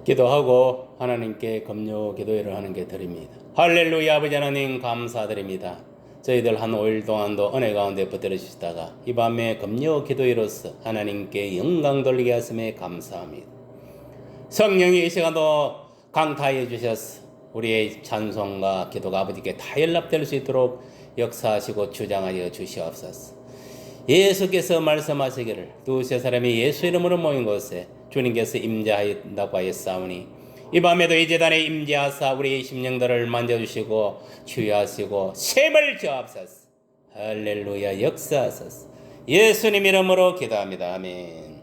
기도하고 하나님께 금요 기도회를 하는 게 드립니다. 할렐루야. 아버지 하나님 감사드립니다. 저희들 한 5일 동안도 은혜 가운데 붙들어 주시다가 이 밤에 금요 기도회로서 하나님께 영광 돌리게 하심에 감사합니다. 성령이 이 시간도 강타해 주셔서 우리의 찬송과 기도가 아버지께 다 연락될 수 있도록 역사하시고 주장하여 주시옵소서. 예수께서 말씀하시기를 두세 사람이 예수 이름으로 모인 곳에 주님께서 임재하였다고 하였사오니 이 밤에도 이 제단에 임재하사 우리의 심령들을 만져주시고 치유하시고 셈을 저옵소서. 할렐루야. 역사하소서. 예수님 이름으로 기도합니다. 아멘.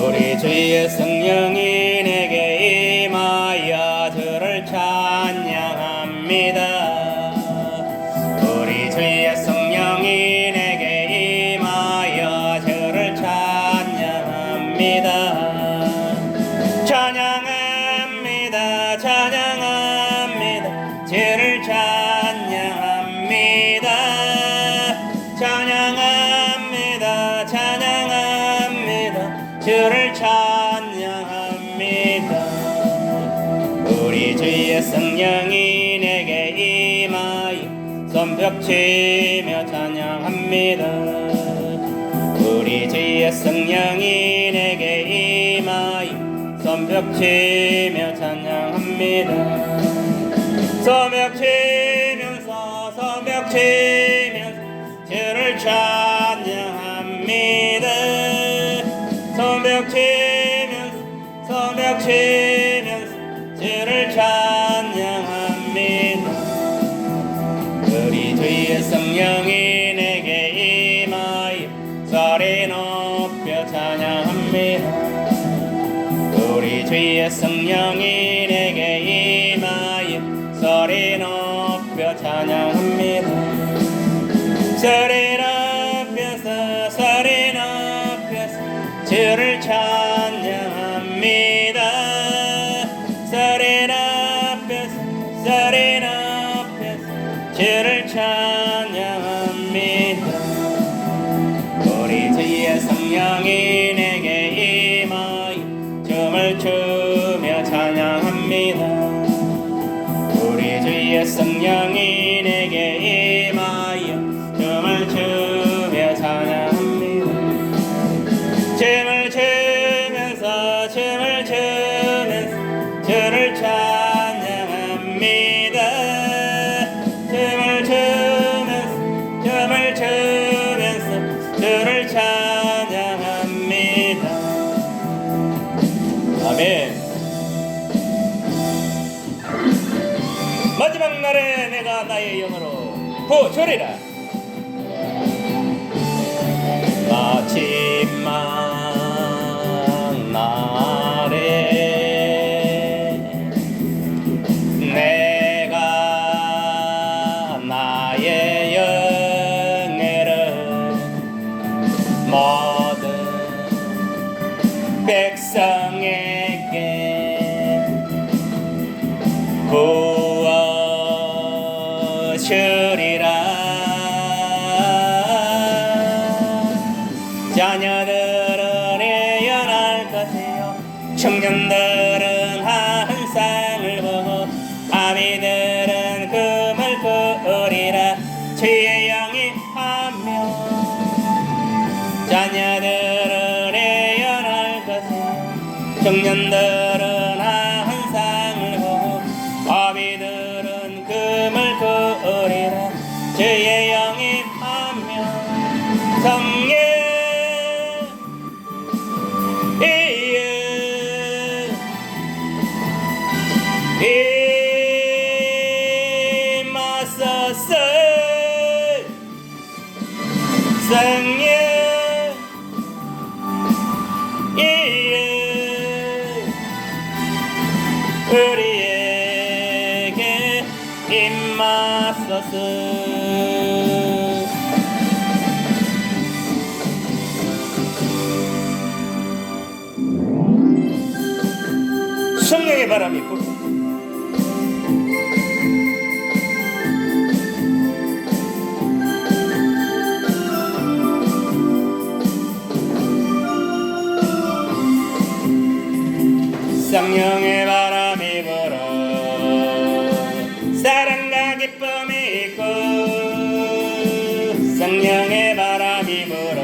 우리 주의 성령이 내게 임하여 주를 찬양합니다. 우리 주의 성령이 내게 임하여 주를 찬양합니다. 찬양합니다. 찬양합니다. 주를 찬양합니다. 찬양합니다. 찬양합니다. 주를 찬양합니다. 우리 주의 성령이 내게 임하여 손뼉치며 찬양합니다. 우리 주의 성령이 내게 임하여 손뼉치며 찬양합니다. 손뼉치면서 주를 찬양합니다. 손뼉치면서 주를 찬양합니다. 우리 주의 성령이 내게 임하여 소리 높여 찬양합니다. 우리 주의 성령이 내게 임하여 소리 높여 찬양합니다. 소리 높여서 주를 찬양합니다. 소리 높여서 주를 찬양합니다. 우리 주의 성령이 내게 임하여 춤을 추며 찬양합니다. 우리 주의 성령이 내게 임하여 춤을 추며 찬양합니다. 춤을 추면서 주를 찬양합니다. 춤을 추면서 주를 찬양합니다. 아멘. 마지막 날에 내가 나의 영으로 부주리라. 마지막 날에 내가 나의 영예를 모든 백성에게 부어주리라. 자녀들은 예언할 것이요 청년들은 환상을 보고 아비들은 꿈을 꾸리라. 주의 영이 하며 자녀들은 예언할 것이요 청년들은 환상을 보고 아비들은 꿈을 꾸리라. 주의 영이 하며 성령 임하소서. 성령 우리에게 임하소서. 성령의 바람이 불어 있고 성령의 바람이 불어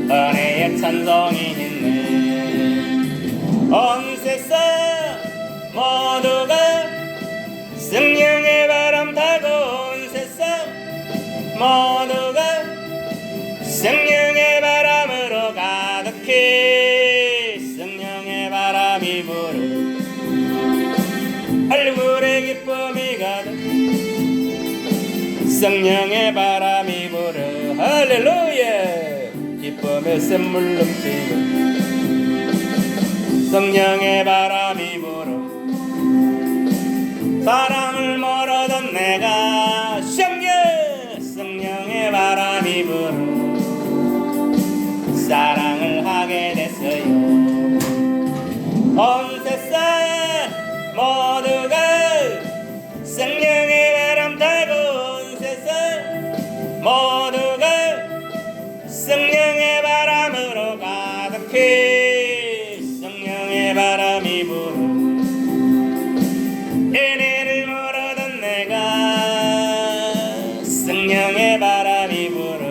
은혜의 찬송이 있네. 온 세상 모두가 성령의 바람 타고 온 세상 모두가 성령의 바람으로 가득히 성령의 바람이 불어 얼굴에 기쁨이 가득 성령의 바람이 불어 할렐루야 기쁨의 샘물 넘치고 성령의 바람이 불어 사랑을 멀어던 내가 성령의 바람이 불어 사랑을 하게 됐어요. 온 세상 모두가 성령의 바람 타고 온 세상 모두가 성령의 바람으로 가득히 성령의 바람이 불어 은혜를 모르던 내가 성령의 바람이 불어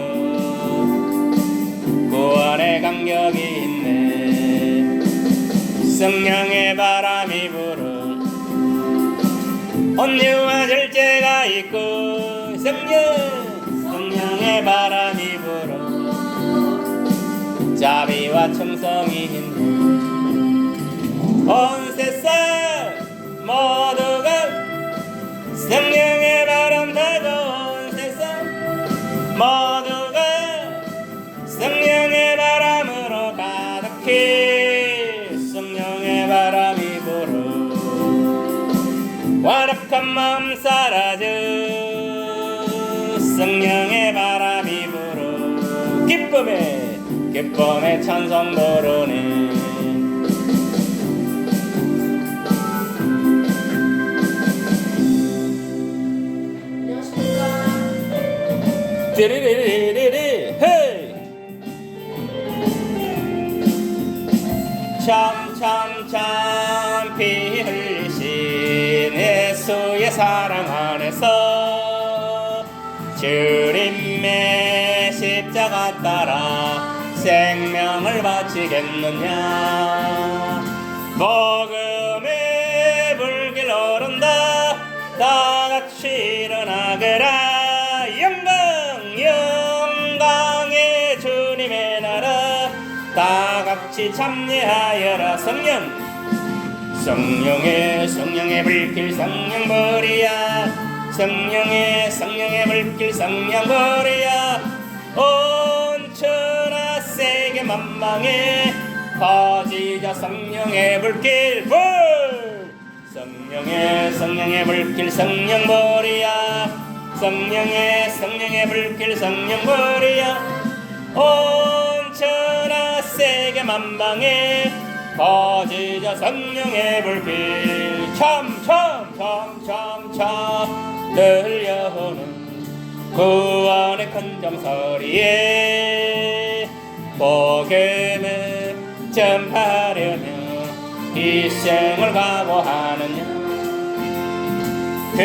구원의 감격이 있네. 성령의 바람이 불어 온유와 절제가 있고 성령의 바람이 불어 자비와 충성이 있네. 온 세상 모두가 성령의 바람 타고 온 세상 모두가 성령의 바람으로 가득히 성령의 바람이 불어 완악한 마음 사라져 성령의 바람이 불어 기쁨의 찬송 부르네. 띠리리리리리 헤이 참 피 흘리신 예수의 사랑 안에서 주님의 십자가 따라 생명을 바치겠느냐. 복음의 불길 오른다 다같이 일어나거라. 영광의 주님의 나라 다같이 참여하여라. 성령의 불길 성령벌이야. 성령의 불길 성령벌이야. 온 천하 세계 만방에 퍼지자 성령의 불길 불. 성령의 불길 성령벌이야. 성령의 불길 성령벌이야. 온 천하 세계 만방에 퍼지자 성령의 불길. 참참참참참 들려오는 구원의 큰 정소리에 복음을 전파하려며 이 생을 각오하느냐. 그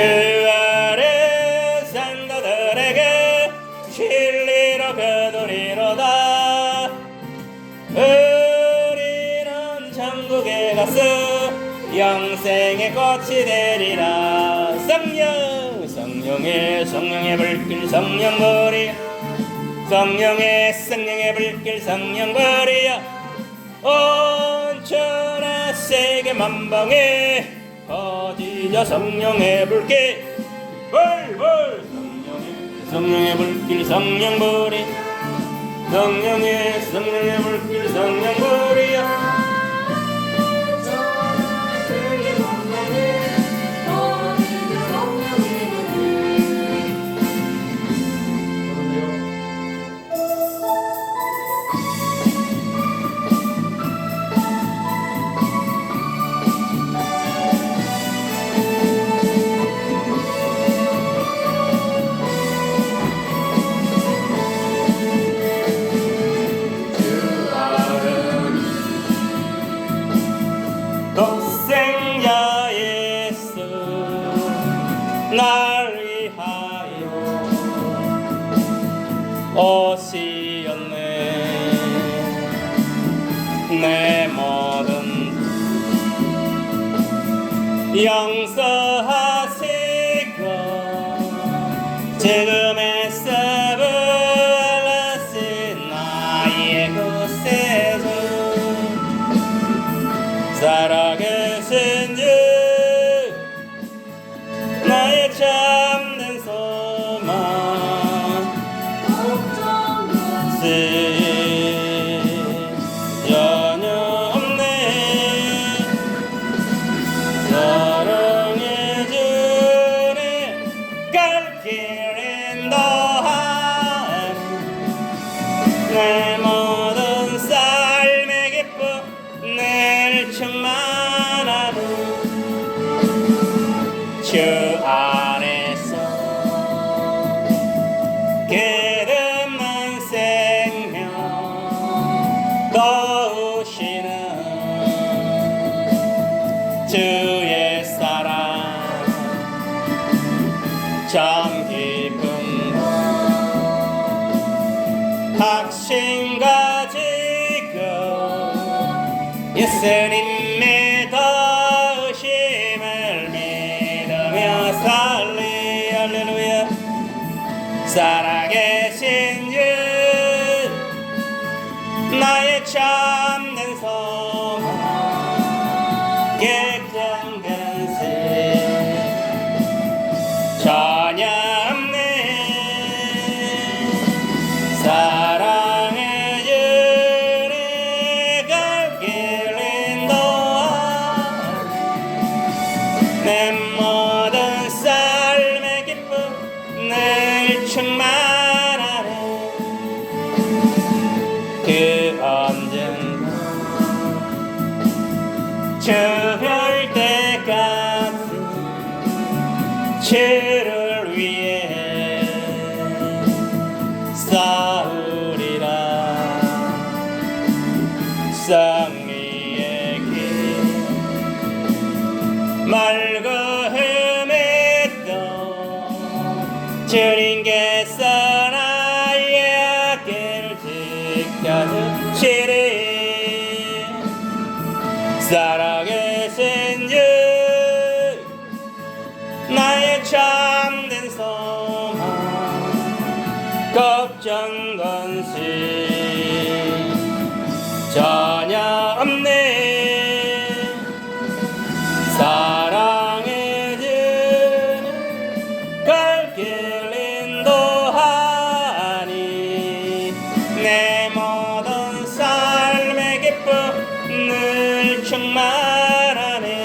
아래 성도들에게 진리로 거두리로다. 우리는 천국에 가서 영생의 꽃이 되리라. 성령의 불길 성령벌이야. 성령의 불길 성령벌이야. 온 천하 세계 만방에 퍼지자 성령의 불길 불불. 성령의 불길 성령벌이. 성령의 불길 성령벌이야. 날 위하여 오시었네. 내 모든 용서하시고 지금의 서블러신 나의 구세주 살아계신 주 나의 참된 소망 전혀 없네. 사랑해 주네 갈 길 인도하네. 내 모든 삶의 기쁨 늘 충만하네. 주 안에서 끝없는 생명 도우시는 주의 사랑 참 기쁨과 확신 가지고 예수님의 도우심을 믿으며 살리. 할렐루야. 살아계신 주 나의 참된 소망 객장 근심 전혀 없네. 사랑해 주네 갈 길 인도하네. 내 모든 삶의 기쁨 늘 충만하네. 그 언젠가 저별 때 같은 주를 위해 싸우리라. 승리의 길 말고 헤매도 주님께서 나의 길을 지켜주시리. 살아계신 주 나의 참된 소망 걱정 근심 전혀 없네. 사랑해 주는 갈 길 인도하니 내 모든 삶의 기쁨 늘 충만하네.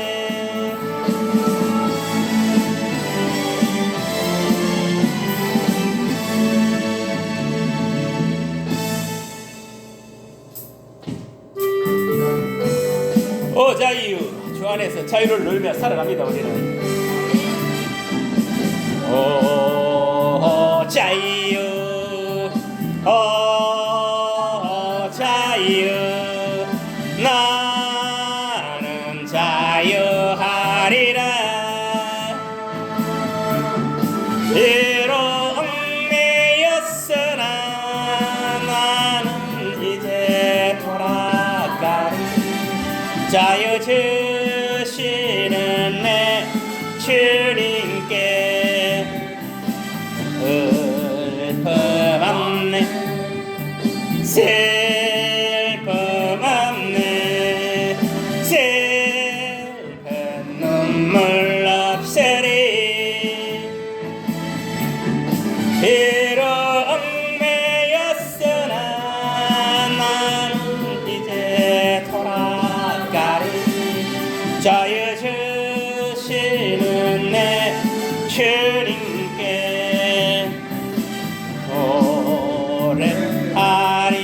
오 자유 주 안에서 자유를 누리며 살아갑니다. 우리는 오 자유 오 자유 나는 자유하리라. 비록 얽매였으나 나는 이제 돌아가리. 자유 주시는 내 주님께 슬픔 없네. 슬픔 없네. 슬픈 눈물 없으리. 비록 얽매였으나 나는 이제 돌아가리. 자유 주시는 내 주님께 노래하리.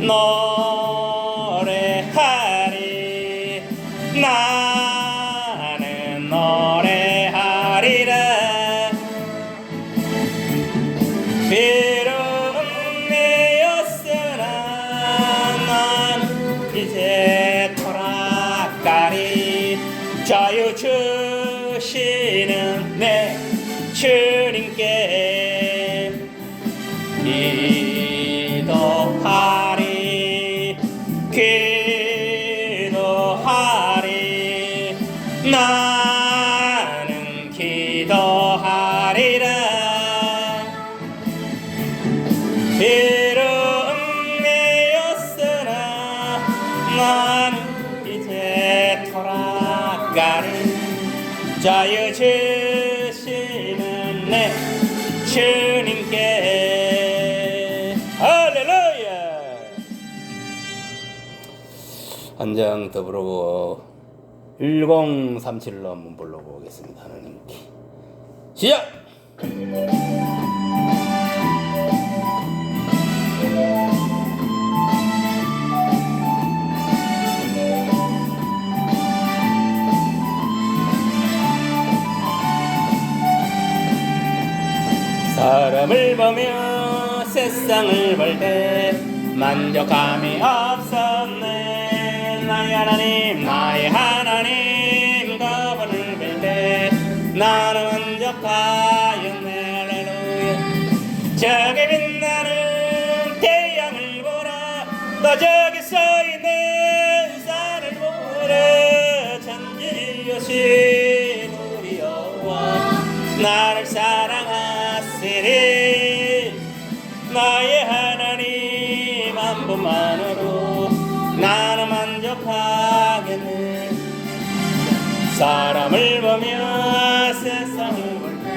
노래하리. 나는 노래하리라. 주님께 기도하리 기도하리 나는 기도하리라 비록 얽매였으나 나는 이제 돌아가리 자유 주시는 내 주님께 할렐루야. 한 장 더 부르고 1037로 한번 불러보겠습니다. 하나님께 시작. 사람을 보며 세상을 볼 때 만족함이 없었네 나의 하나님 나의 하나님 그분을 볼 때 나는 만족하였네 할렐루야 저기 빛나는 태양을 보라 또 저기 서있는 산을 보라 천지여신 우리 여호와 나를 사랑하시리 나의 하나님 한 분만으로 나는 만족하겠네 사람을 보며 세상을 볼 때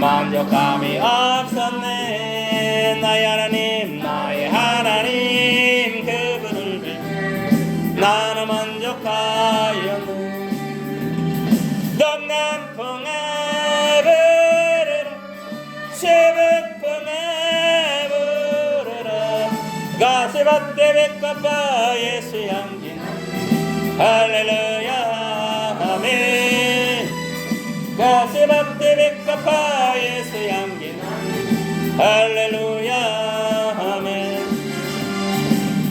만족감이 없었네 나의 하나님 그분을 볼 때 나는 만족하였네 동남풍아 부르라 새벽풍아 부르라 가시밭대 백과빠 예수 향기 할렐루야 아멘 가시밭대 백과빠 예수 향기 할렐루야 아멘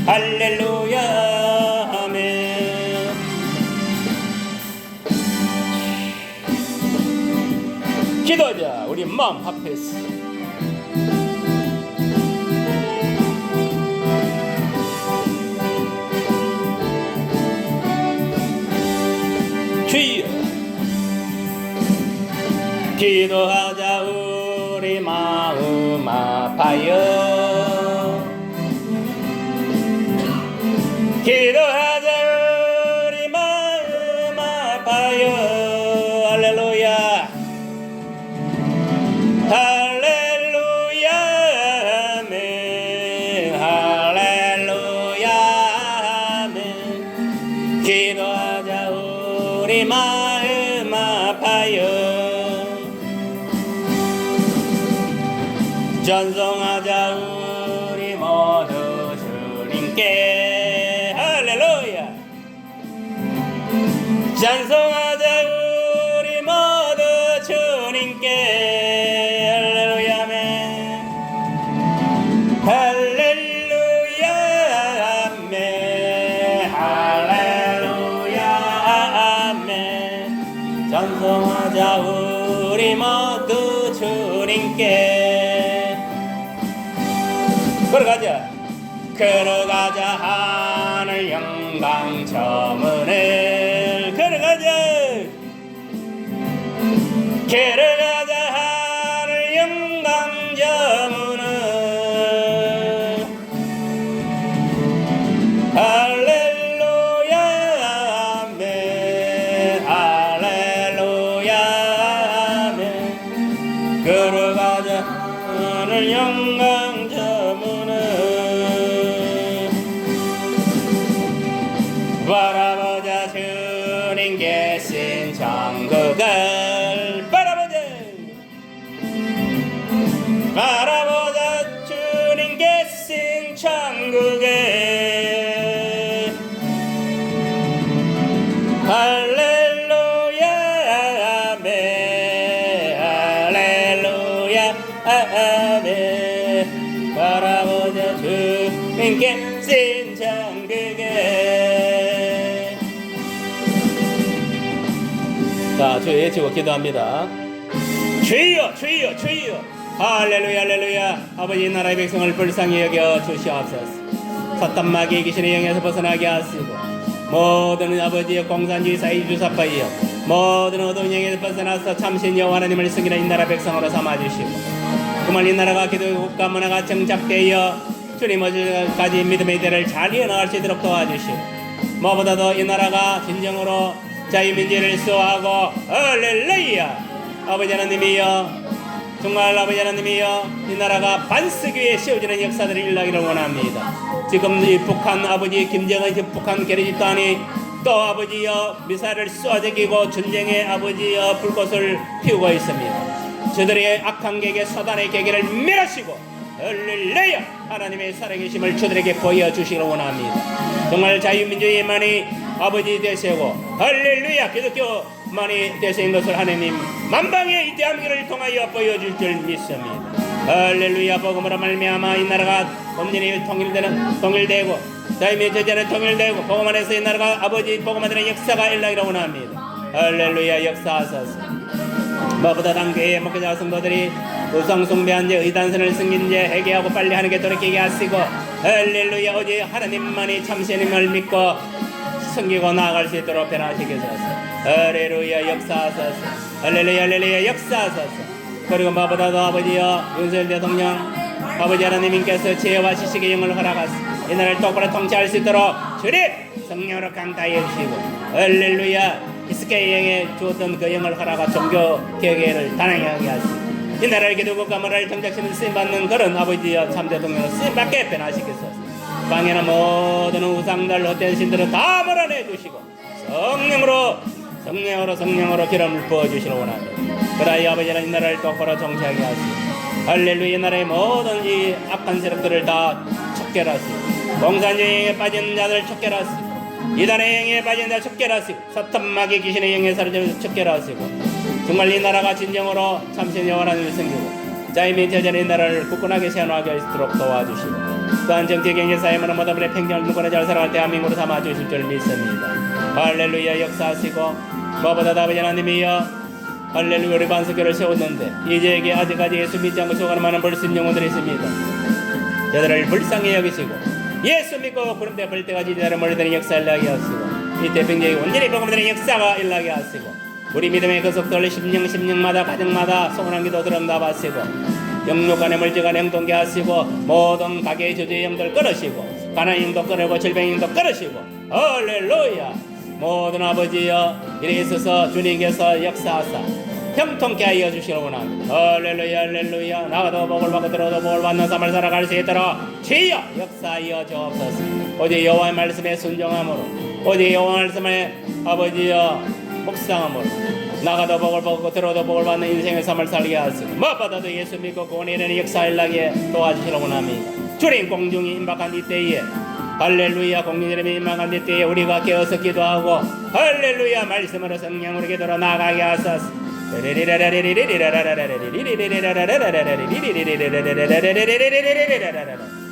할렐루야 아멘 기도하자. 우리 마음 합해서 주여 기도하자. 우리 마음 아파요 기도하자. 우리 마음 아파요 할렐루야 할렐루야 아멘 할렐루야 아멘 기도하자. 우리 마음 아파요 전송하자. 우리 모두 주님께 할렐루야 찬송하자. 우리 모두 주님께 할렐루야 아멘 할렐루야 아멘 할렐루야 아멘 찬송하자. 우리 모두 주님께 걸어가자. 걸어가자. 하늘 영광 저문을 걸어가자. 걸어가자. 하늘 영광 저문을 할렐루야 아멘 할렐루야 아멘 걸어가자. 하늘 영광 저문을 바라보자. 주님 계신 천국을 바라보자. 바라보자. 주님 계신 천국을 할렐루야 아멘 할렐루야 아멘 바라보자. 주님 계신 천국을 자, 주 외치고 기도합니다. 주여 주여 주여 할렐루야 할렐루야. 아버지 나라의 백성을 불쌍히 여겨 주시옵소서. 사탄 마귀의 귀신의 영에서 벗어나게 하시고 모든 아버지의 공산주의 사이주사파이여 모든 어두운 영에서 벗어나서 참신 여호와 하나님을 섬기는 이 나라 백성으로 삼아주시고 정말 이 나라가 기도의 국가 문화가 정착되어 주님 어디까지 믿음의 대를 잘 이어나갈 수 있도록 도와주시고 무엇보다도 이 나라가 진정으로 자유민주를 수호하고 할렐루야. 아버지 하나님이여 정말 아버지 하나님이여 이 나라가 반석 위에 씌워지는 역사들을 일어나기를 원합니다. 지금 이 북한 아버지 김정은 북한 게르집단이 또 아버지여 미사일을 쏘아제기고 전쟁의 아버지여 불꽃을 피우고 있습니다. 저들의 악한 계계 사단의 계계를 멸하시고 할렐루야 하나님의 살아계심을 저들에게 보여주시기를 원합니다. 정말 자유민주주의만이 아버지 되시고 할렐루야 기독교만이 되신 것을 하나님 만방의 이 대한민국을 통하여 보여줄 줄 믿습니다. 할렐루야. 복음으로 말미암아 이 나라가 온전히 통일되고 자유민주주의는 통일되고 복음 안에서 이 나라가 아버지 복음 안에는 역사가 일어나기를 원합니다. 할렐루야. 역사하소서. 무엇보다 당교회의 목회자 성도들이 우상 숭배한 자 의단선을 승인 자 회개하고 빨리 하나님께 돌이키게 하시고 할렐루야. 오직 하나님만이 참신임을 믿고 섬기고 나아갈 수 있도록 변화시키소서. 할렐루야. 역사하소서. 할렐루야 할렐루야. 역사하소서. 그리고 무엇보다도 아버지여 윤석열 대통령 아버지 하나님께서 지혜와 지식의 영을 허락하시고 이 나라를 똑바로 통치할 수 있도록 주님 성령으로 강타해 주시고 할렐루야. 히스기야 영에 주었던 그 영을 허락하 종교 개혁을 단행하게 하시고 이 나라의 기독국가 문화를 정착시키는 쓰임받는 그런 아버지여 참 대통령으로 쓰임받게 변화시키소서. 방해나 모든 우상들 헛된 신들을 다 몰아내 주시고 성령으로 기름을 부어주시길 원합니다. 그러하여 아버지는 이 나라를 똑바로 정치하게 하시고 할렐루야. 이 나라의 모든 이 악한 세력들을 다 척결하시고 공산주의에 빠진 자들 척결하시고 이단의 영에 빠진 자들 척결하시고 사탄 마귀 귀신의 영에 사로잡혀 척결하시고 정말 이 나라가 진정으로 참신 여호와 하나님을 섬기고 자유민주주의 이 나라를 굳건하게 세워나가게 하도록 도와주시고 또한 정치 경제 사회 문화 모든 분의 평등을 누구나 잘 살아갈 대한민국으로 삼아주실 줄 믿습니다. 할렐루야. 역사하시고 무엇보다 아버지 하나님이여 할렐루야. 우리 반석교를 세웠는데 이제에게 아직까지 예수 믿지 않고 속아는 많은 불신 영혼들이 있습니다. 저들을 불쌍히 여기시고 예수 믿고 구름대 벌 때까지 이들을 몰리되는 역사를 일어나게 하시고 이 태평양이 온전히 복음되는 역사가 일어나게 하시고 우리 믿음의 그속들 심령마다 가정마다 소원한 기도 들응답하시고 영육간의 물질간의 행동케 하시고 모든 가게의 저주의 영들 끊으시고 가난의 영도 끊으고 질병의 영도 끊으시고 할렐루야. 모든 아버지여 이래 있어서 주님께서 역사하사 형통케 하여 주시길 원합니다. 할렐루야 할렐루야. 나가도 복을 받고 들어도 복을 받는 삶을 살아갈 수 있도록 주여 역사하여 주옵소서. 오직 여호와의 말씀에 순종함으로 오직 여호와의 말씀에 아버지여 묵상함으로 나가도 복을 받고 들어도 복을 받는 인생의 삶을 살게 하시고 무엇보다도 예수 믿고 구원에 이르는 역사를 나게 도와주시길 원합니다. 주님 공중이 임박한 이때에 할렐루야. 공중이름이 임박한 이때에 우리가 깨어서 기도하고 할렐루야 말씀으로 성령으로 기도로 나가게 하소서.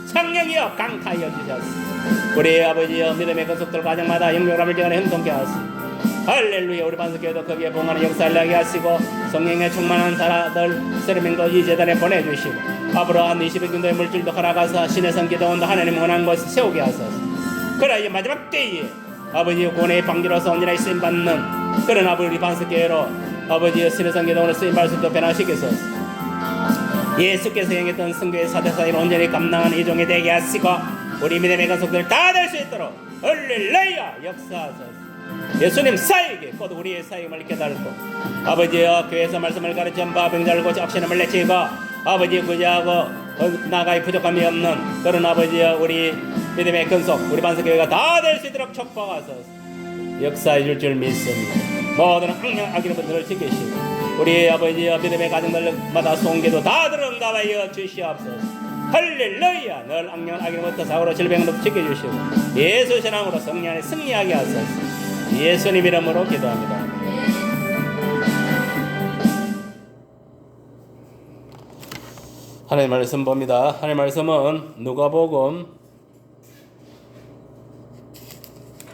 성령이여 강타하여 주셨소. 우리 아버지여 믿음의 건속들 가정마다 영육함을 지어내 형통케 하시고 할렐루야. 우리 반석교회도 거기에 봉하는 역사를 나게 하시고 성령에 충만한 사람들 세르민도 이 재단에 보내주시고 앞으로 한 20여 군도의 물질도 허락하사 신의 성 기도원도 하나님 원하는 곳에 세우게 하소서. 그러나 마지막 때에 아버지의 구원의 방지로서 언제나 쓰임받는 그런 아버지 우리 반석교회로 아버지의 신의 성 기도원을 쓰임받을 수 있도록 변화시키소서. 예수께서 행했던 성교의 사대사를 온전히 감당하는 이종이 되게 하시고 우리 믿음의 가족들 다 될 수 있도록 할렐루야 역사하소서. 예수님 사역에 곧 우리의 사역을 깨달고 아버지여 교회에서 말씀을 가르친 바 병자를 고쳐 악신음을 내치고 아버지 구제하고 나가의 부족함이 없는 그런 아버지여 우리 믿음의 근속 우리 반석교회가 다 될 수 있도록 축복하소서. 역사해 줄 줄 믿습니다. 모든 악령 악인분들을 지키시고 우리 아버지여 믿음의 가정들마다 송기도 다 들응답하여 주시옵소서. 할렐루야. 늘 악령 악인부터 사고로 질병으로부터 지켜주시고 예수 신앙으로 성령 안에 승리하게 하소서. 예수님 이름으로 기도합니다. 하나님 말씀 봅니다. 하나님 말씀은 누가복음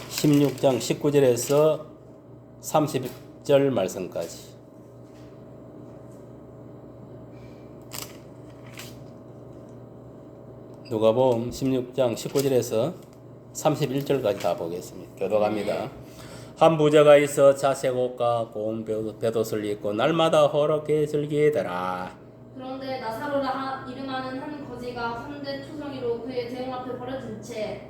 16장 19절에서 30절 말씀까지 누가복음 16장 19절에서 31절까지 다 보겠습니다. 교도갑니다. 한 부자가 있어 자색 옷과 고운 벼옷을 입고 날마다 호롭게 즐기더라. 그런데 나사로라 이름하는 한 거지가 현대 투성이로 그의 대형 앞에 버려진 채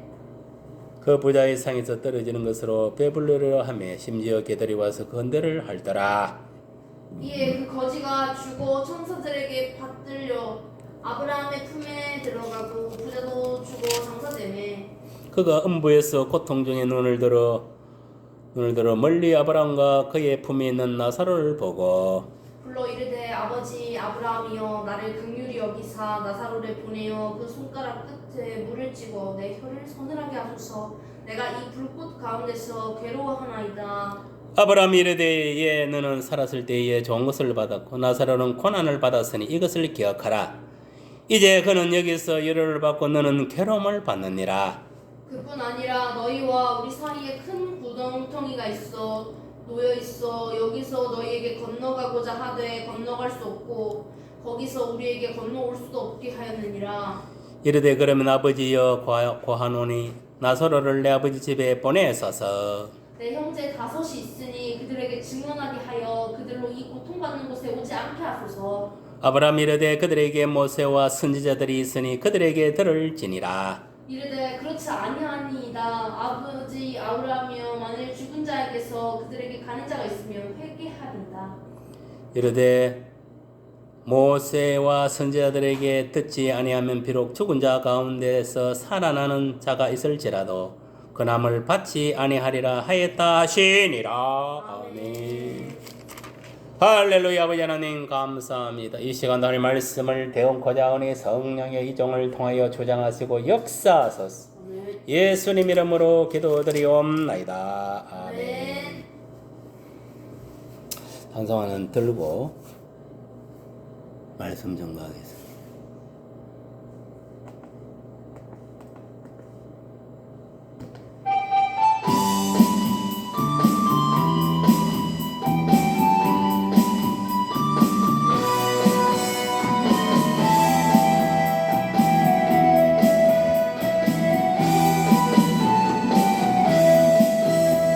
그 부자의 상에서 떨어지는 것으로 배불러려 하며 심지어 개들이 와서 건대를 할더라. 이에 그 거지가 죽어 천사들에게 받들려 아브라함의 품에 들어가고 부자도 죽어 장사되매 그가 음부에서 고통 중에 눈을 들어 멀리 아브라함과 그의 품에 있는 나사로를 보고 불러 이르되 아버지 아브라함이여 나를 긍휼히 여기사 나사로를 보내어 그 손가락 끝에 물을 찍어 내 혀를 서늘하게 하소서 내가 이 불꽃 가운데서 괴로워하나이다. 아브라함이 이르되 예 너는 살았을 때에 좋은 것을 받았고 나사로는 고난을 받았으니 이것을 기억하라. 이제 그는 여기서 열을 받고 너는 괴로움을 받느니라. 그뿐 아니라 너희와 우리 사이에 큰 구덩텅이가 놓여 있어 여기서 너희에게 건너가고자 하되 건너갈 수 없고 거기서 우리에게 건너올 수도 없게 하였느니라. 이르되 그러면 아버지여 고하노니 나사로를 내 아버지 집에 보내소서. 내 형제 다섯이 있으니 그들에게 증언하게 하여 그들로 이 고통받는 곳에 오지 않게 하소서. 아브라함이 이르되 그들에게 모세와 선지자들이 있으니 그들에게 들을지니라. 이르되 그렇지 아니하니이다. 아버지 아브라함이여 만일 죽은 자에게서 그들에게 가는 자가 있으면 회개하리이다. 이르되 모세와 선지자들에게 듣지 아니하면 비록 죽은 자 가운데서 살아나는 자가 있을지라도 그 남을 받지 아니하리라 하였다 하시니라. 아멘. 할렐루야. 아버지 하나님 감사합니다. 이 시간도 하나님 말씀을 대언코자 하오니 성령의 이종을 통하여 주장하시고 역사하소서. 예수님 이름으로 기도드리옵나이다. 아멘. 단성화는 들고 말씀 전가하겠습니다.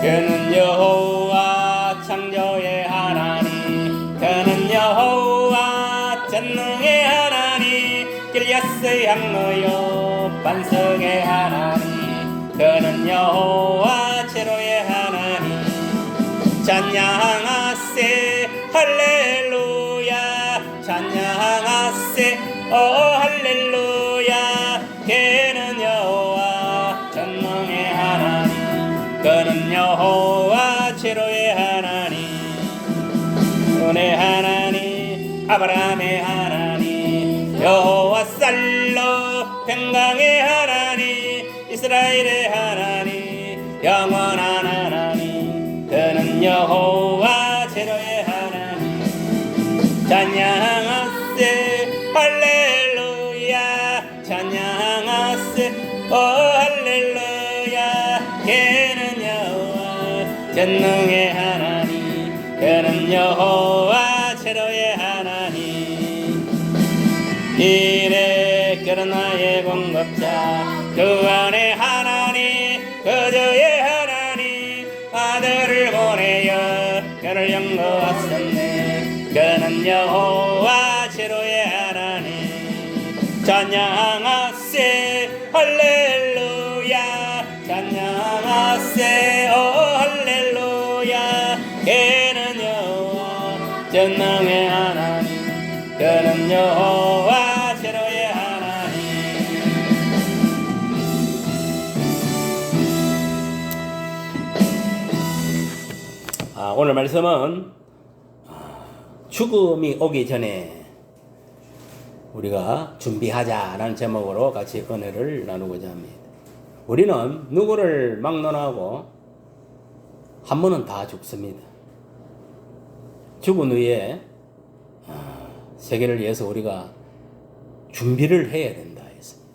그는 여호와 창조의 하나님 그는 여호와 전능의 하나님 길야스 향로요 반석의 하나님 그는 여호와 제로의 하나님 찬양하세 할렐루야 찬양하세 오 할렐루야 그는 여호와 전능의 하나님 그는 여호와 제로의 하나님 은혜 하나님 아브라함의 하나님 여호와 살로 평강의 하나님 이스라엘의 하나님 영원한 하나님 그는 여호와 제로의 하나님 찬양하세 할렐루야 찬양하세 오 할렐루야 그는 여호와 전능의 하나님 그는 여호와 제로의 하나님 이래 그는 나의 공급자 그 안에 하나님 그저의 하나님 아들을 보내어 그를 영거하셨네 그는 여호와 제로의 하나님 찬양하세 할렐루야 찬양하세 오 할렐루야 그는 여호와 전능의 하나님 그는 여호와 제로의 하나님 오늘 말씀은 죽음이 오기 전에 우리가 준비하자라는 제목으로 같이 은혜를 나누고자 합니다. 우리는 누구를 막론하고 한 번은 다 죽습니다. 죽은 후에 세계를 위해서 우리가 준비를 해야 된다 했습니다.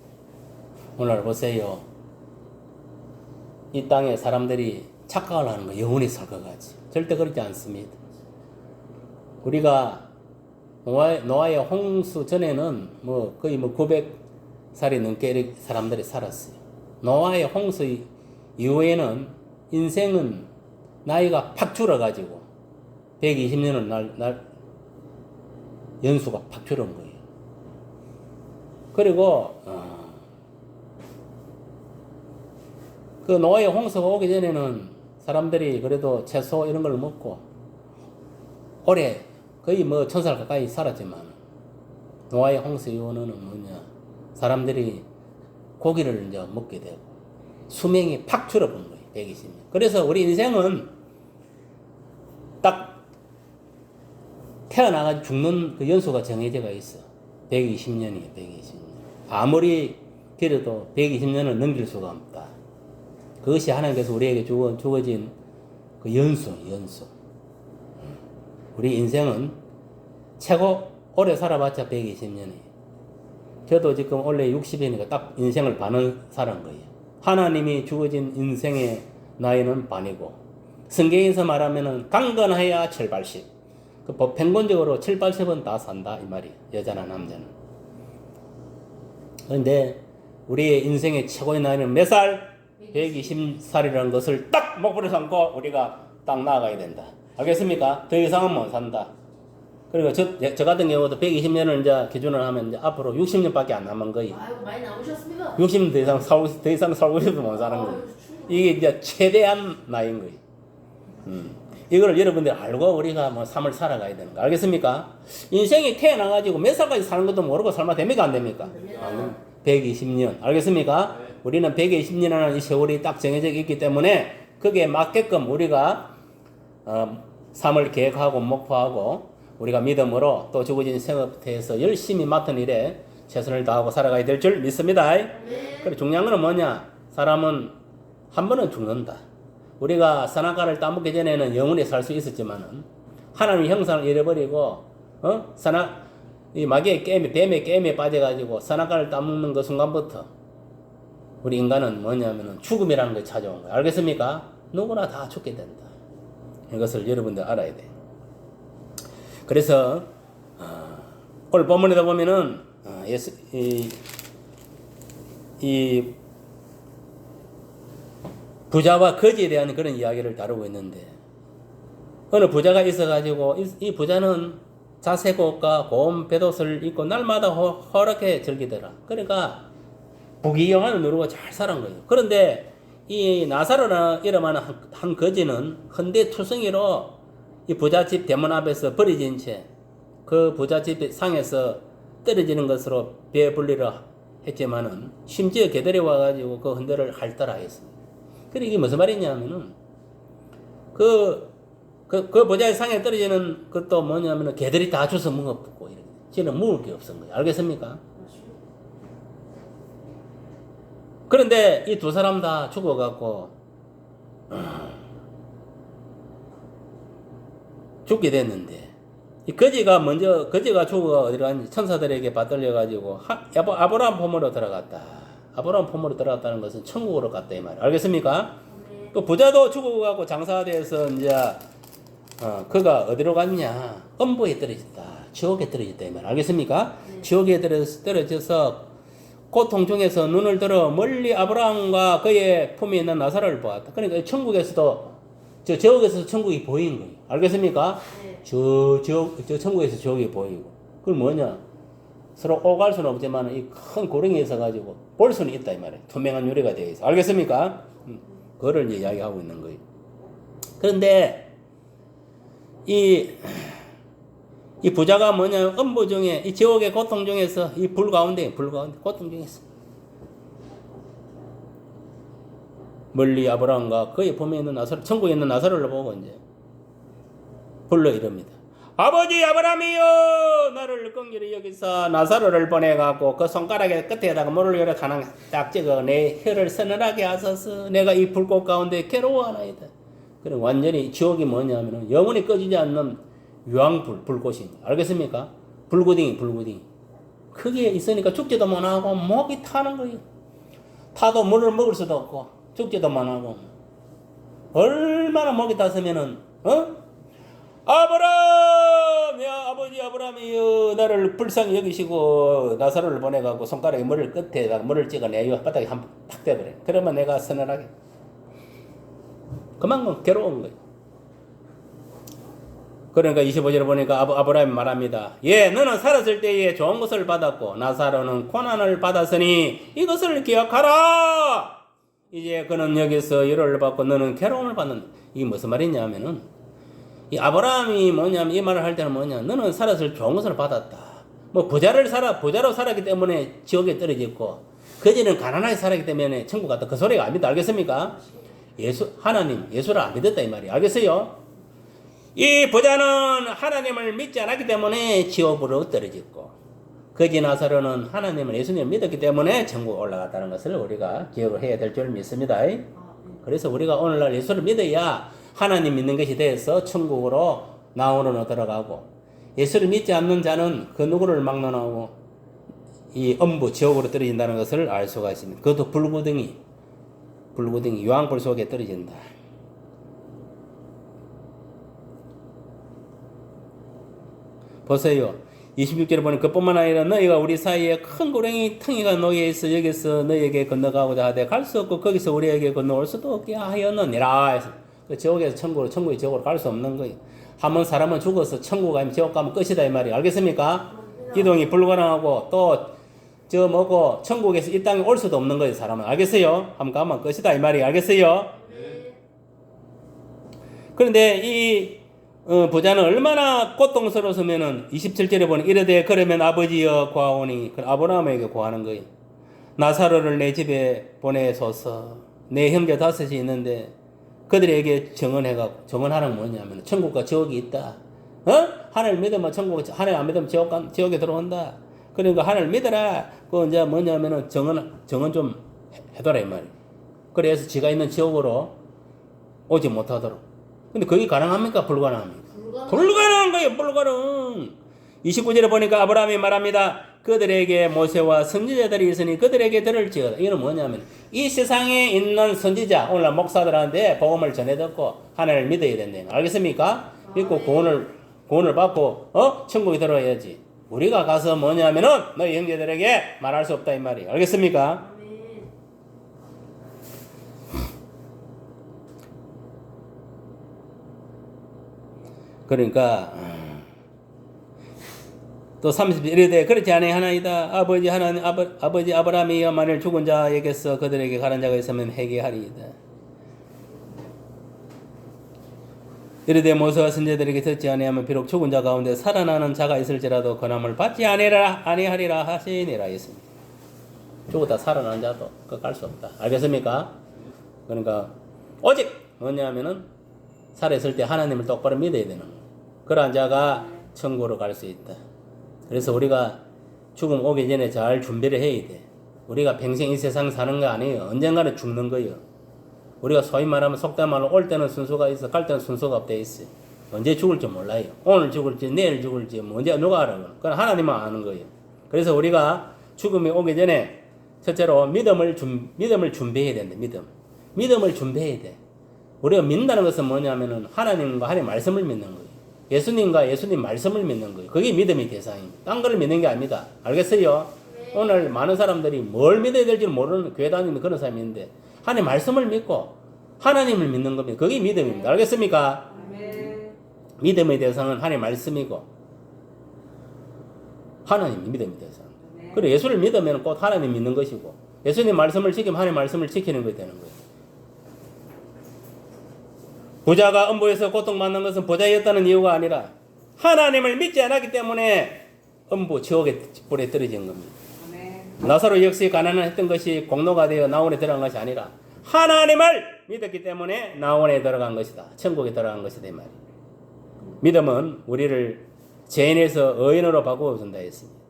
오늘 보세요. 이 땅에 사람들이 착각을 하는 거 영원히 살 것 같지. 절대 그렇지 않습니다. 우리가 노아의 홍수 전에는 거의 900 살이 넘게 이렇게 사람들이 살았어요. 노아의 홍수 이후에는 인생은 나이가 팍 줄어가지고 120년은 연수가 팍 줄은 거예요. 그리고 그 노아의 홍수가 오기 전에는 사람들이 그래도 채소 이런 걸 먹고 오래 거의 뭐 1000살 가까이 살았지만 노아의 홍수 이후는 뭐냐, 사람들이 고기를 이제 먹게 되고 수명이 팍 줄어본 거예요. 120년. 그래서 우리 인생은 딱 태어나가지고 죽는 그 연수가 정해져가 있어. 120년이에요. 120년. 아무리 길어도 120년을 넘길 수가 없다. 그것이 하나님께서 우리에게 주어진 그 연수. 우리 인생은 최고 오래 살아봤자 120년이에요. 저도 지금 원래 60이니까 딱 인생을 반을 살은 거예요. 하나님이 주어진 인생의 나이는 반이고, 성경에서 말하면은 강건해야 7, 80. 그 평균적으로 7, 80은 다 산다 이 말이에요. 여자나 남자는. 그런데 우리의 인생의 최고의 나이는 몇 살? 120살이라는 것을 딱 목표로 삼고 우리가 딱 나아가야 된다. 알겠습니까? 더 이상은 못 산다. 그리고 저 같은 경우도 120년을 이제 기준으로 하면 이제 앞으로 60년밖에 안 남은 거예요. 아이고 많이 남으셨습니다. 60년 더 이상 살고 싶어도 못 사는 거예요. 이게 이제 최대한 나이인 거예요. 이걸 여러분들 알고 우리가 뭐 삶을 살아가야 되는 거 알겠습니까? 인생이 태어나가지고 몇 살까지 사는 것도 모르고 살면 됩니까? 안 됩니까? 120년. 알겠습니까? 우리는 120년이라는 이 세월이 딱 정해져 있기 때문에 그게 맞게끔 우리가 삶을 계획하고 목표하고 우리가 믿음으로 또 주어진 생업태에서 열심히 맡은 일에 최선을 다하고 살아가야 될 줄 믿습니다. 그리고 중요한 건 뭐냐? 사람은 한 번은 죽는다. 우리가 선악과를 따먹기 전에는 영원히 살 수 있었지만은 하나님의 형상을 잃어버리고 이 마귀의 게임에 뱀의 게임에 빠져가지고 선악과를 따먹는 그 순간부터 우리 인간은 뭐냐면은 죽음이라는 걸 찾아온 거예요. 알겠습니까? 누구나 다 죽게 된다. 이것을 여러분들 알아야 돼. 그래서 오늘 본문에다 보면은 이 부자와 거지에 대한 그런 이야기를 다루고 있는데, 어느 부자가 있어가지고 이 부자는 자색옷과 고운 뱃옷을 입고 날마다 호락해 즐기더라. 그러니까 부귀영화를 누르고 잘 살은 거예요. 그런데 이 나사로나 이름하는 한 거지는 헌데투성이로 이 부잣집 대문 앞에서 버려진 채 그 부잣집 상에서 떨어지는 것으로 배불리를 했지만은 심지어 개들이 와가지고 그 헌데를 핥더라 했습니다. 그래 이게 무슨 말이냐면은 그 부자의 상에 떨어지는 것도 뭐냐면은 개들이 다 주워 먹었고 이렇게 지는 먹을 게 없은 거예요. 알겠습니까? 그런데 이 두 사람 다 죽어갖고 죽게 됐는데 이 거지가 죽어 어디로 갔는지 천사들에게 받들려가지고 아브라함 품으로 들어갔다. 아브라함 품으로 들어갔다는 것은 천국으로 갔다 이 말이에요. 알겠습니까? 또 부자도 죽어갖고 장사돼서 이제 그가 어디로 갔냐? 음부에 떨어졌다. 지옥에 떨어졌다 이 말이에요. 알겠습니까? 지옥에 떨어져서 고통 중에서 눈을 들어 멀리 아브라함과 그의 품에 있는 나사로를 보았다. 그러니까 천국에서도 지옥에서 천국이 보인 거예요. 알겠습니까? 저 천국에서 지옥이 보이고. 그건 뭐냐? 서로 오갈 수는 없지만 이 큰 고령이 있어가지고 볼 수는 있다 이 말이에요. 투명한 유리가 되어 있어. 알겠습니까? 그거를 이제 이야기하고 있는 거예요. 그런데 이 부자가 뭐냐? 음부 중에 이 지옥의 고통 중에서 이 불 가운데 고통 중에서 멀리 아브라함과 그의 품에 있는 나사로, 천국에 있는 나사로를 보고 이제 불러 이럽니다. 아버지 아브라함이여, 나를 긍휼히 여기서 나사로를 보내갖고 그 손가락의 끝에다가 물을 열어 가난 딱 찍어 내 혀를 서늘하게 하소서. 내가 이 불꽃 가운데 괴로워하나이다. 그럼 완전히 지옥이 뭐냐면은 영원히 꺼지지 않는 유황불꽃입니다. 알겠습니까? 불구덩이. 그게 있으니까 죽지도 못하고 목이 타는 거예요. 타도 물을 먹을 수도 없고 죽지도 못하고 얼마나 목이 탔으면은 아브람, 야 아버지 아브람이여, 나를 불쌍히 여기시고 나사로를 보내가고 손가락에 머리를 끝에다 머리를 찍어내요. 바닥에 한 탁 대버려. 그러면 내가 선언하게. 그만큼 괴로운 거예요. 그러니까 25절에 보니까 아브라함이 말합니다. 예, 너는 살았을 때에 좋은 것을 받았고 나사로는 고난을 받았으니 이것을 기억하라. 이제 그는 여기서 위로를 받고 너는 괴로움을 받는. 이게 무슨 말이냐면은 이 아브라함이 뭐냐면 이 말을 할 때는 뭐냐, 너는 살았을 좋은 것을 받았다. 뭐 부자로 살았기 때문에 지옥에 떨어졌고 거지는 가난하게 살았기 때문에 천국 갔다. 그 소리가 아닙니다. 알겠습니까? 하나님 예수를 안 믿었다 이 말이에요. 알겠어요? 이 부자는 하나님을 믿지 않았기 때문에 지옥으로 떨어졌고 거지 나사로는 하나님을 예수님을 믿었기 때문에 천국에 올라갔다는 것을 우리가 기억을 해야 될 줄 믿습니다. 그래서 우리가 오늘날 예수를 믿어야 하나님 믿는 것이 돼서 천국으로 나오는 들어가고, 예수를 믿지 않는 자는 그 누구를 막론하고 이 음부 지옥으로 떨어진다는 것을 알 수가 있습니다. 그것도 불구덩이 유황불 속에 떨어진다. 보세요. 26절에 보니 그뿐만 아니라 너희가 우리 사이에 큰 고랭이 텅이가 놓여 있어 여기서 너희에게 건너가고자 하되 갈 수 없고 거기서 우리에게 건너올 수도 없게 하였느니라. 그 지옥에서 천국이 지옥으로 갈 수 없는 거예요. 한번 사람은 죽어서 천국 가면 지옥 가면 끝이다 이 말이에요. 알겠습니까? 기동이 불가능하고 또 저 뭐고 천국에서 이 땅에 올 수도 없는 거예요. 사람은. 알겠어요? 한번 가면 끝이다 이 말이에요. 알겠어요? 그런데 이 부자는 얼마나 고통스러웠으면은 27절에 보니 이르되 그러면 아버지여 구하오니, 아브라함에게 구하는 거예요. 나사로를 내 집에 보내소서. 내 형제 5이 있는데 그들에게 정언하는 건 뭐냐면 천국과 지옥이 있다. 하나님 믿으면 천국, 하나님 안 믿으면 지옥에 들어온다. 그러니까 하나님 믿어라. 그 이제 뭐냐면은 정언 좀 해둬라 이 말이에요. 그래서 지가 있는 지옥으로 오지 못하도록. 근데 그게 가능합니까? 불가능합니까? 불가능한 거예요. 불가능. 29절에 보니까 아브라함이 말합니다. 그들에게 모세와 선지자들이 있으니 그들에게 들을지어다. 이건 뭐냐면 이 세상에 있는 선지자, 오늘날 목사들한테 복음을 전해 듣고 하나님을 믿어야 된다. 알겠습니까? 믿고 구원을 받고 천국에 들어야지. 우리가 가서 뭐냐면은 너희 형제들에게 말할 수 없다 이 말이에요. 알겠습니까? 그러니까 또 30절 이르되 그렇지 아니하나이다. 아버지 아브라함이 만일 죽은 자에게서 그들에게 가는 자가 있으면 회개하리이다. 이르되 모세와 선지자들에게 듣지 아니하면 비록 죽은 자 가운데 살아나는 자가 있을지라도 권함을 받지 아니하리라 하시니라 했습니다. 죽었다 살아나는 자도 그 갈 수 없다. 알겠습니까? 그러니까 오직 뭐냐면은 살아있을 때 하나님을 똑바로 믿어야 되는 거예요. 그러한 자가 천국으로 갈 수 있다. 그래서 우리가 죽음 오기 전에 잘 준비를 해야 돼. 우리가 평생 이 세상 사는 거 아니에요. 언젠가는 죽는 거예요. 우리가 소위 말하면 속된 말로 올 때는 순서가 있어, 갈 때는 순서가 없대 있어요. 언제 죽을지 몰라요. 오늘 죽을지 내일 죽을지 언제 누가 알아요. 그건 하나님만 아는 거예요. 그래서 우리가 죽음이 오기 전에 첫째로 믿음을 준비해야 된다. 믿음을 준비해야 돼. 우리가 믿는다는 것은 뭐냐면은 하나님과 하나님의 말씀을 믿는 거예요. 예수님과 예수님 말씀을 믿는 거예요. 그게 믿음의 대상입니다. 딴 걸 믿는 게 아닙니다. 알겠어요? 네. 오늘 많은 사람들이 뭘 믿어야 될지 모르는 교회 다니는 그런 사람이 있는데 하나님 말씀을 믿고 하나님을 믿는 겁니다. 그게 믿음입니다. 알겠습니까? 네. 믿음의 대상은 하나님의 말씀이고 하나님이 믿음의 대상. 네. 그리고 예수를 믿으면 꼭 하나님 믿는 것이고 예수님 말씀을 지키면 하나님 말씀을 지키는 것이 되는 거예요. 부자가 음부에서 고통받는 것은 부자였다는 이유가 아니라 하나님을 믿지 않았기 때문에 음부 지옥에 불에 떨어진 겁니다. 네. 나사로 역시 가난했던 것이 공로가 되어 나원에 들어간 것이 아니라 하나님을 믿었기 때문에 나원에 들어간 것이다. 천국에 들어간 것이다 이 말이에요. 믿음은 우리를 죄인에서 의인으로 바꾸어준다 했습니다.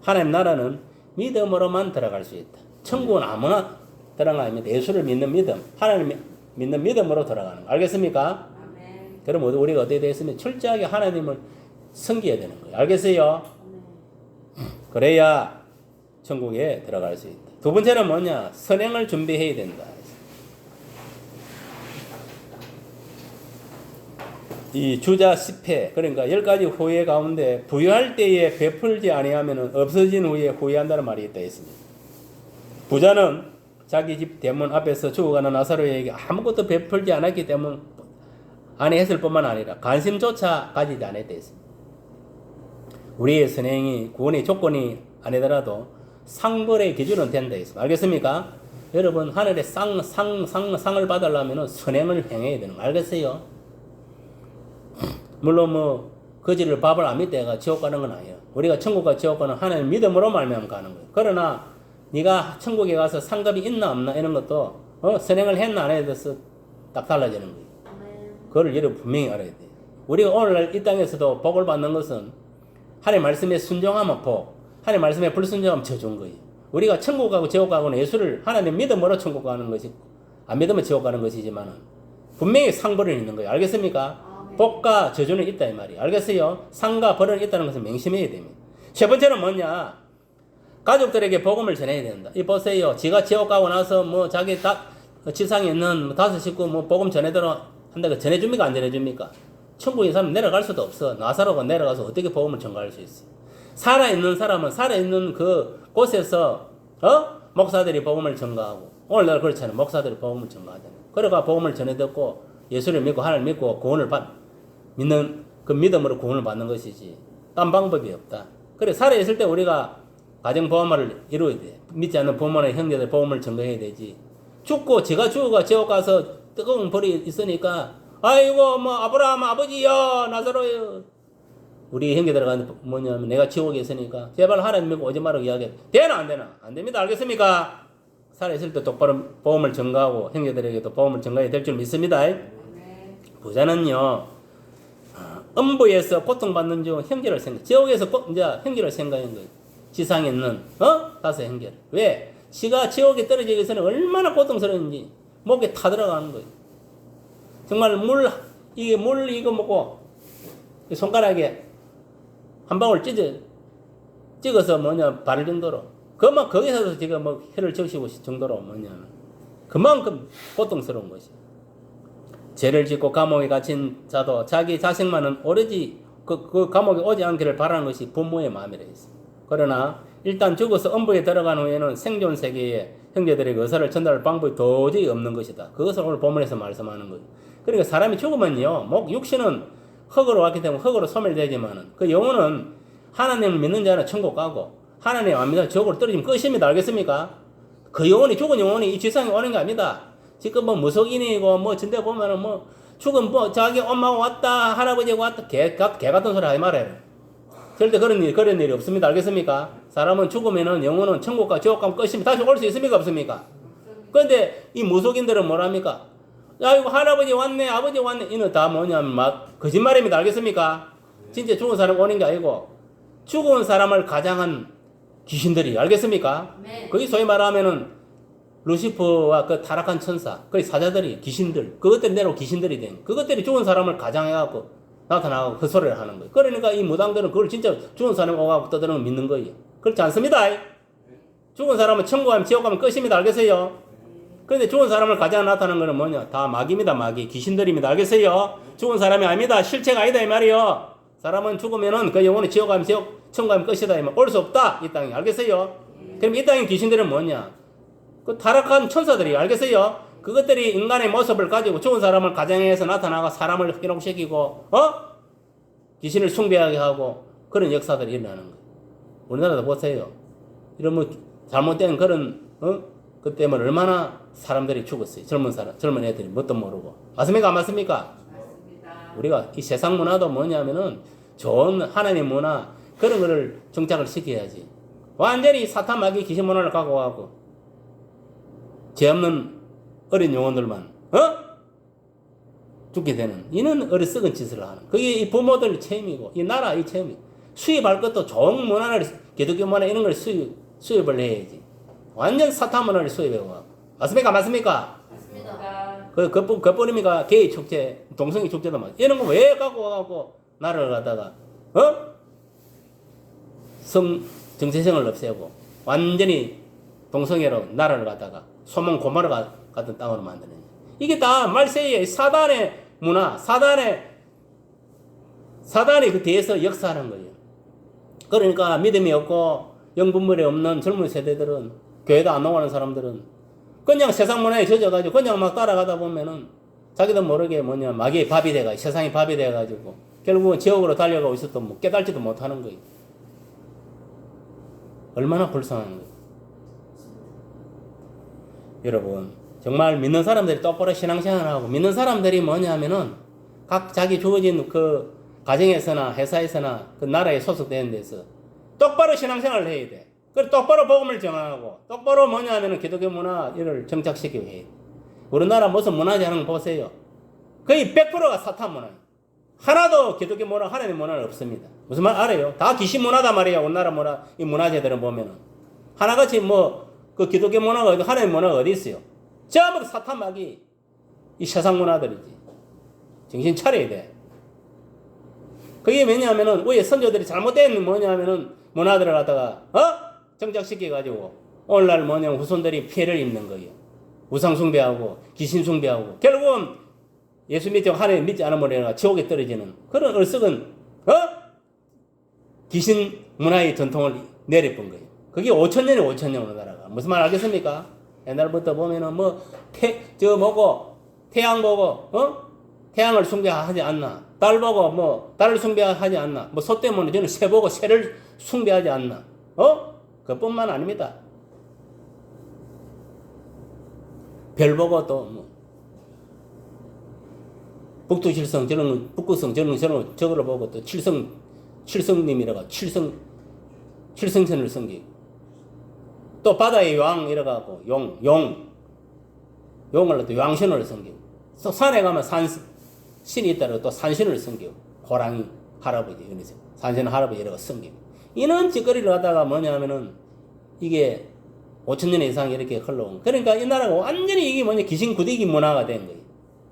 하나님 나라는 믿음으로만 들어갈 수 있다. 천국은 아무나 들어가면 예수를 믿는 믿음, 하나님 믿는 믿음으로 들어가는 거. 알겠습니까? 아멘. 그럼 우리가 어떻게 되겠으면 철저하게 하나님을 섬겨야 되는 거예요. 알겠어요? 아멘. 그래야 천국에 들어갈 수 있다. 두 번째는 뭐냐? 선행을 준비해야 된다. 이 주자 10회 그러니까 10가지 후회 가운데 부유할 때에 베풀지 아니하면 없어진 후에 후회한다는 말이 있다 했습니다. 부자는 자기 집 대문 앞에서 죽어가는 나사로에게 아무것도 베풀지 않았기 때문에 아니했을 뿐만 아니라 관심조차 가지지 않았다 했습니다. 우리의 선행이 구원의 조건이 아니더라도 상벌의 기준은 된다 했습니다. 알겠습니까? 여러분 하늘에 상을 받으려면 선행을 행해야 되는 거 알겠어요? 물론 뭐 거지를 밥을 안 믿다가 지옥 가는 건 아니에요. 우리가 천국과 지옥 가는 하나님 믿음으로 말미암아 가는 거예요. 그러나 네가 천국에 가서 상급이 있나 없나 이런 것도 선행을 했나 안 했나 딱 달라지는 거예요. 그걸 여러분 분명히 알아야 돼요. 우리가 오늘날 이 땅에서도 복을 받는 것은 하나님 말씀에 순종하면 복, 하나님 말씀에 불순종하면 저주인 거예요. 우리가 천국 가고 지옥 가고는 예수를 하나님 믿음으로 천국 가는 것이 안 믿으면 지옥 가는 것이지만 분명히 상벌은 있는 거예요. 알겠습니까? 복과 저주는 있다 이 말이에요. 알겠어요? 상과 벌은 있다는 것을 맹심해야 됩니다. 세 번째는 뭐냐? 가족들에게 복음을 전해야 된다. 이 보세요. 지가 지옥 가고 나서 뭐 자기 지상에 있는 5 식구 뭐 복음 전해도록 한다고 전해줍니까? 안 전해줍니까? 천국에 사람 내려갈 수도 없어. 나사로가 내려가서 어떻게 복음을 전가할 수 있어? 살아있는 사람은 살아있는 그 곳에서 목사들이 복음을 전가하고 오늘날 그렇잖아요. 목사들이 복음을 전가하잖아요. 그래가 복음을 전해 듣고 예수를 믿고 하나님 믿고 구원을 믿는 그 믿음으로 구원을 받는 것이지 딴 방법이 없다. 그래 살아있을 때 우리가 가정보험을 이루어야 돼. 믿지 않는 부모나 형제들 보험을 전가해야 되지. 죽고 제가 죽어가 지옥 가서 뜨거운 벌이 있으니까 아이고 뭐 아브라함 아버지여 나사로요. 우리 형제들은 뭐냐면 내가 지옥에 있으니까 제발 하나님 믿고 오지 말라고 이야기해. 되나 안 되나? 안 됩니다. 알겠습니까? 살아있을 때 똑바로 보험을 전가하고 형제들에게도 보험을 전가해야 될 줄 믿습니다. 부자는요 음부에서 고통받는 중 형제를 생각, 지옥에서 이제 형제를 생각하는 거예요. 지상에 있는 5 형제를. 왜? 지가 지옥에 떨어지기 위해서는 얼마나 고통스러운지 목에 타들어가는 거예요. 정말 물 이거 먹고 손가락에 한 방울 찍어서 바를 정도로 거기서도 지금 뭐 혀를 적시고 정도로 그만큼 고통스러운 것이. 죄를 짓고 감옥에 갇힌 자도 자기 자식만은 오로지 그 감옥에 오지 않기를 바라는 것이 부모의 마음이라 했습니다. 그러나 일단 죽어서 음부에 들어간 후에는 생존 세계에 형제들에게 의사를 전달할 방법이 도저히 없는 것이다. 그것을 오늘 본문에서 말씀하는 거예요. 그러니까 사람이 죽으면요, 육신은 흙으로 왔기 때문에 흙으로 소멸되지만은 그 영혼은 하나님을 믿는 자는 천국 가고 하나님 안 믿는 지옥으로 떨어지면 끝입니다. 알겠습니까? 그 영혼이 죽은 영혼이 이 지상에 오는 게 아닙니다. 지금 뭐 무속인이고 전대 보면은 죽은 자기 엄마가 왔다 할아버지가 왔다 개 같은 소리 하지 말아요. 절대 그런 일이 없습니다. 알겠습니까? 사람은 죽으면은 영혼은 천국과 지옥 가면 끝입니다. 다시 올 수 있습니까? 없습니까? 그런데 이 무속인들은 뭐랍니까? 야 이거 할아버지 왔네 아버지 왔네 이는 다 뭐냐면 거짓말입니다. 알겠습니까? 진짜 죽은 사람 오는 게 아니고 죽은 사람을 가장한 귀신들이 알겠습니까? 네. 거기 소위 말하면은 루시퍼와 그 타락한 천사, 그 사자들이 귀신들, 그것들이 내려오 귀신들이 된, 그것들이 죽은 사람을 가장해갖고 나타나고 그 소리를 하는 거예요. 그러니까 이 무당들은 그걸 진짜 죽은 사람이 오가고 떠드는 걸 믿는 거예요. 그렇지 않습니다. 죽은 사람은 천국 가면 지옥 가면 끝입니다. 알겠어요? 그런데 죽은 사람을 가장 나타나는 거는 뭐냐? 다 마귀입니다. 마귀. 귀신들입니다. 알겠어요? 죽은 사람이 아닙니다. 실체가 아니다 이 말이요. 사람은 죽으면은 그 영혼이 지옥 가면 천국 가면 끝이다 이 말. 올 수 없다 이 땅에. 알겠어요? 그럼 이 땅의 귀신들은 뭐냐? 그 타락한 천사들이 알겠어요? 그것들이 인간의 모습을 가지고 죽은 사람을 가장해서 나타나가 사람을 희롱시키고 귀신을 숭배하게 하고 그런 역사들이 일어나는 거예요. 우리나라도 보세요. 이런 잘못된 그런 그 때문에 얼마나 사람들이 죽었어요. 젊은 애들이 뭣도 모르고. 맞습니까? 안 맞습니까? 맞습니다. 우리가 이 세상 문화도 뭐냐면은 좋은 하나님 문화 그런 거를 정착을 시켜야지. 완전히 사탄 마귀 귀신 문화를 갖고 가고 죄 없는 어린 영혼들만 죽게 되는 이는 어리석은 짓을 하는 그게 이 부모들 책임이고 이 나라 이 책임이 수입할 것도 좋은 문화를 기독교 문화 이런 걸 수입을 해야지. 완전 사탄 문화를 수입해고 맞습니까? 맞습니까? 맞습니다. 그뿐입니까? 게이 축제 동성애 축제도 막 이런 거 왜 갖고 와갖고 나라를 갖다가 정체성을 없애고 완전히 동성애로 나라를 갖다가 소문 고마르 같은 땅으로 만드는 이게 다 말세의 사단의 문화, 사단의 사단이 그 뒤에서 역사하는 거예요. 그러니까 믿음이 없고 영분별이 없는 젊은 세대들은, 교회도 안 나가는 사람들은 그냥 세상 문화에 젖어가지고 그냥 막 따라가다 보면은 자기도 모르게 마귀의 밥이 돼가지고, 세상이 밥이 돼가지고 결국은 지옥으로 달려가고 있어도 뭐 깨달지도 못하는 거예요. 얼마나 불쌍한 거예요. 여러분, 정말 믿는 사람들이 똑바로 신앙생활을 하고, 믿는 사람들이 뭐냐면은 각 자기 주어진 그 가정에서나 회사에서나 그 나라에 소속되는 데서 똑바로 신앙생활을 해야 돼. 그리고 똑바로 복음을 정하고, 똑바로 뭐냐면은 기독교 문화를 정착시키고 해야 돼. 우리나라 무슨 문화재 하는 거 보세요. 거의 100%가 사탄 문화예요. 하나도 기독교 문화, 하나님 문화는 없습니다. 무슨 말 알아요? 다 귀신 문화다 말이야. 우리나라 문화, 이 문화재들은 보면은. 하나같이 그 기독교 문화가 어디, 하나님 문화가 어디 있어요? 전부 사탄 마귀, 이 세상 문화들이지. 정신 차려야 돼. 그게 뭐냐면은, 왜 선조들이 잘못된 뭐냐면은, 문화들을 갖다가, 정착시켜가지고, 오늘날 후손들이 피해를 입는 거예요. 우상숭배하고, 귀신숭배하고, 결국은 예수 믿지 하나님 믿지 않으면 내가 지옥에 떨어지는 그런 얼썩은, 귀신 문화의 전통을 내려본 거예요. 그게 5,000년이 5,000년 우리나라가. 무슨 말 알겠습니까? 옛날부터 보면은 태양 보고, 태양을 숭배하지 않나. 달 보고 달을 숭배하지 않나. 소 때문에 저는 새 보고 새를 숭배하지 않나. 그뿐만 아닙니다. 별 보고 또 북두칠성 저는 북구성 저는 저거를 보고 또 칠성님이라가 칠성천을 섬기고, 또 바다의 왕 이래가고 용을 또 양신을 섬기고, 또 산에 가면 신이 있다고 또 산신을 섬기고, 호랑이 할아버지 이러면서 산신 할아버지 이래가 섬기고, 이런 짓거리를 하다가 뭐냐면은 이게 5,000년 이상 이렇게 흘러온. 그러니까 이 나라가 완전히 이게 귀신 구디기 문화가 된 거예요.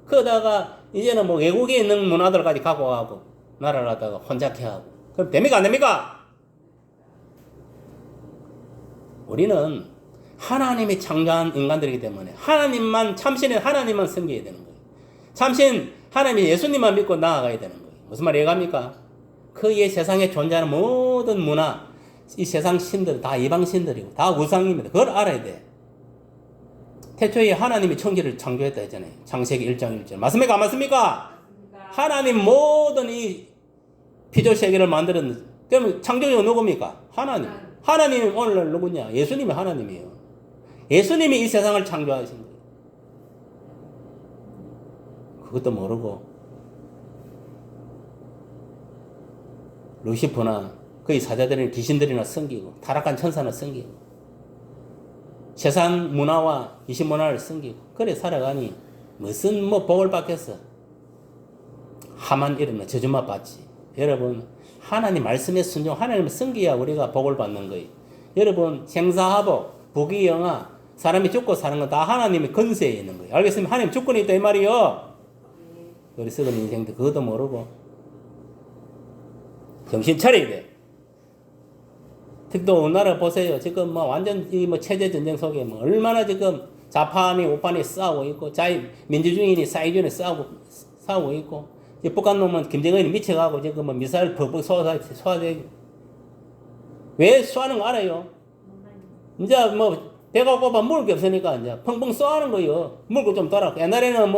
그러다가 이제는 외국에 있는 문화들까지 갖고 가고 나라를 갖다가 혼잡해 하고. 그럼 됩니까 안 됩니까? 우리는 하나님이 창조한 인간들이기 때문에 참신인 하나님만 섬겨야 되는 거예요. 참신 하나님이 예수님만 믿고 나아가야 되는 거예요. 무슨 말 이해갑니까? 그의 세상에 존재하는 모든 문화, 이 세상 신들 다 이방 신들이고 다 우상입니다. 그걸 알아야 돼. 태초에 하나님이 천지를 창조했다 했잖아요. 창세기 1장 1절. 맞습니까? 안 맞습니까? 하나님 모든 이 피조 세계를 만들었는데, 그러면 창조주가 누굽니까? 하나님. 하나님이 오늘날 누구냐? 예수님이 하나님이에요. 예수님이 이 세상을 창조하신 거예요. 그것도 모르고 루시퍼나 그의 사자들은 귀신들이나 섬기고, 타락한 천사나 섬기고, 세상 문화와 귀신 문화를 섬기고 그래 살아가니 무슨 복을 받겠어. 하만 일어나 저주만 받지. 여러분, 하나님 말씀에 순종, 하나님을 섬겨야 우리가 복을 받는 거예요. 여러분, 생사화복, 부귀영화, 사람이 죽고 사는 건 다 하나님의 건세에 있는 거예요. 알겠습니까? 하나님 주권이 있다 이 말이요. 우리 썩은 인생도 그것도 모르고 정신 차려야 돼. 특히 우리나라 보세요. 지금 완전 체제 전쟁 속에 얼마나 지금 좌파니 우파니 싸우고 있고, 민주주의니 사회주의니 싸우고 있고, 북한 놈은 김정은이 미쳐가고 지금 미사일 퍽퍽 쏘아대고. 왜 쏘아는 거 알아요? 이제 배가 고파 먹을 게 없으니까 이제 펑펑 쏘아는 거예요. 물고 좀 돌아. 옛날에는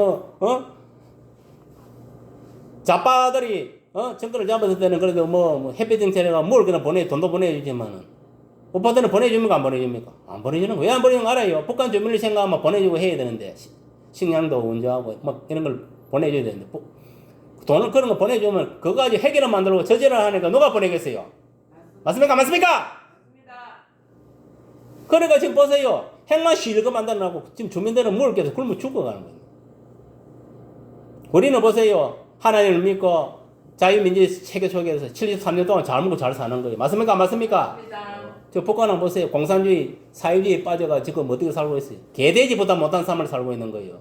좌파들이 정권을 잡았을 때는 그래도 햇빛 정책에가 뭘 그냥 돈도 보내주지만은, 오빠들은 보내줍니까? 안 보내줍니까? 안 보내주는 거. 왜 안 보내주는 거 알아요? 북한 주민을 생각하면 보내주고 해야 되는데, 식량도 운조하고 이런 걸 보내줘야 되는데, 돈을 그런 거 보내주면 그거 가지고 핵이나 만들고 저지를 하니까 누가 보내겠어요? 맞습니까? 맞습니까? 맞습니다. 그러니까 지금 보세요. 핵만 실거 만들어놓고 지금 주민들은 먹을 게 없어 굶어 죽어가는 거예요. 우리는 보세요. 하나님을 믿고 자유민주주의 세계 속에서 73년 동안 잘 먹고 잘 사는 거예요. 맞습니까? 맞습니까? 맞습니다. 저 북한은 보세요. 공산주의, 사회주의에 빠져가 지금 어떻게 살고 있어요? 개돼지보다 못한 삶을 살고 있는 거예요.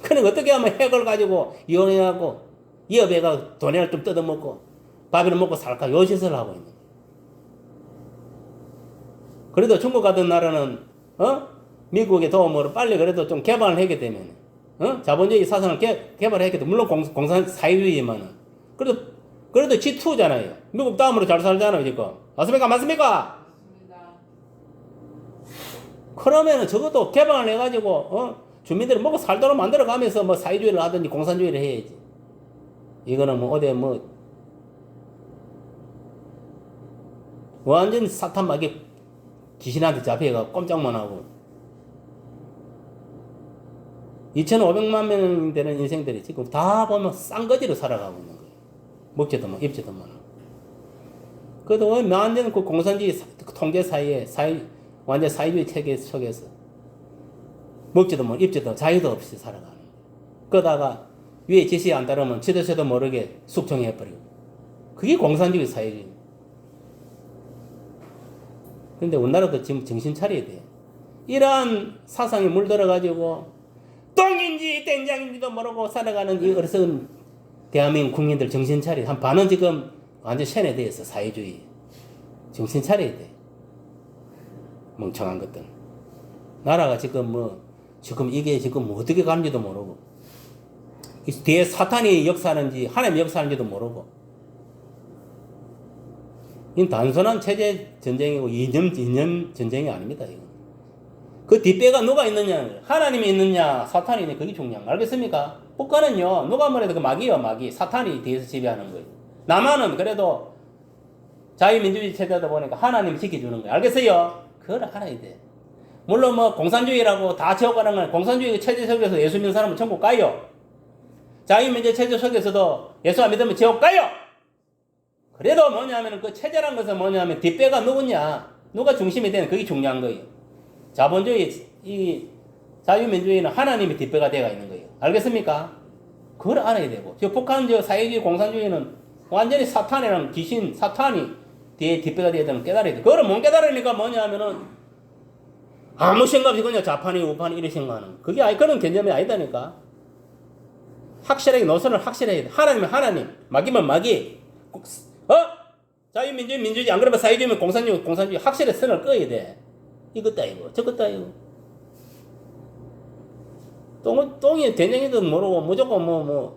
그러니까 어떻게 하면 핵을 가지고 이혼해갖고 이어배가 돈을 좀 뜯어먹고 밥이나 먹고 살까? 요 짓을 하고 있는 거예요. 그래도 중국 같은 나라는 미국의 도움으로 빨리 그래도 좀 개발을 하게 되면 자본주의 사상을 개발했기 때문에 물론 공산 사회주의지만은 그래도 그래도 G2잖아요. 미국 다음으로 잘 살잖아요, 지금. 맞습니까? 맞습니까? 맞습니다. 그러면은 적어도 개방을 해가지고, 주민들이 먹고 살도록 만들어가면서 뭐 사회주의를 하든지 공산주의를 해야지. 이거는 뭐 어디 뭐, 완전 사탄 마귀 귀신한테 잡혀가 꼼짝만 하고. 2,500만 명 되는 인생들이 지금 다 보면 쌍거지로 살아가고 있는 거예요. 먹지도 뭐, 입지도 뭐. 그래도 완전 그 공산주의 통제 사이에, 완전 사회주의 체계 속에서 먹지도 뭐, 입지도 자유도 없이 살아가는 거예요. 그러다가 위에 지시 안 따르면 지도새도 모르게 숙청해버리고. 그게 공산주의 사회주의. 근데 우리나라도 지금 정신 차려야 돼. 이러한 사상이 물들어가지고 똥인지 땡장인지도 모르고 살아가는 이 어리석은 대한민국 국민들 정신 차려. 한 반은 지금 완전 세뇌되어 있어. 사회주의. 정신 차려야 돼. 멍청한 것들. 나라가 지금 이게 지금 어떻게 가는지도 모르고 뒤에 사탄이 역사하는지 하나님이 역사하는지도 모르고 이 단순한 체제 전쟁이고 이념 전쟁이 아닙니다. 이거. 그 뒷배가 누가 있느냐, 하나님이 있느냐, 사탄이 있느냐, 그게 중요한 거 알겠습니까? 국가는요, 누가 뭐래도 그 마귀요, 마귀. 사탄이 뒤에서 지배하는 거예요. 남한은 그래도 자유민주주의 체제다 보니까 하나님이 지켜주는 거예요. 알겠어요? 그걸 알아야 돼. 물론 뭐 공산주의라고 다 지옥가는 건 공산주의 체제 속에서 예수 믿는 사람은 천국 가요. 자유민주주의 체제 속에서도 예수 안 믿으면 지옥 가요. 그래도 뭐냐면 그 체제란 것은 뭐냐면 뒷배가 누구냐, 누가 중심이 되는 그게 중요한 거예요. 자본주의, 이 자유민주주의는 하나님이 뒷배가 되어 있는 거예요. 알겠습니까? 그걸 알아야 되고, 저 북한 저 사회주의 공산주의는 완전히 사탄이랑 귀신, 사탄이 뒤에 뒷배가 되어야 되는 깨달아야 돼. 그걸 못 깨달으니까 뭐냐면은 아무 생각 없이 그냥 좌판이 우판이 이렇게 생각하는. 그게 그런 개념이 아니다니까. 확실하게 노선을 확실해야 돼. 하나님은 하나님, 마귀면 마귀. 자유민주주의 민주주의, 안 그러면 사회주의면 공산주의 확실히 선을 꺼야 돼. 이것도 아니고 저것도 아니고 똥이 된장이도 모르고 무조건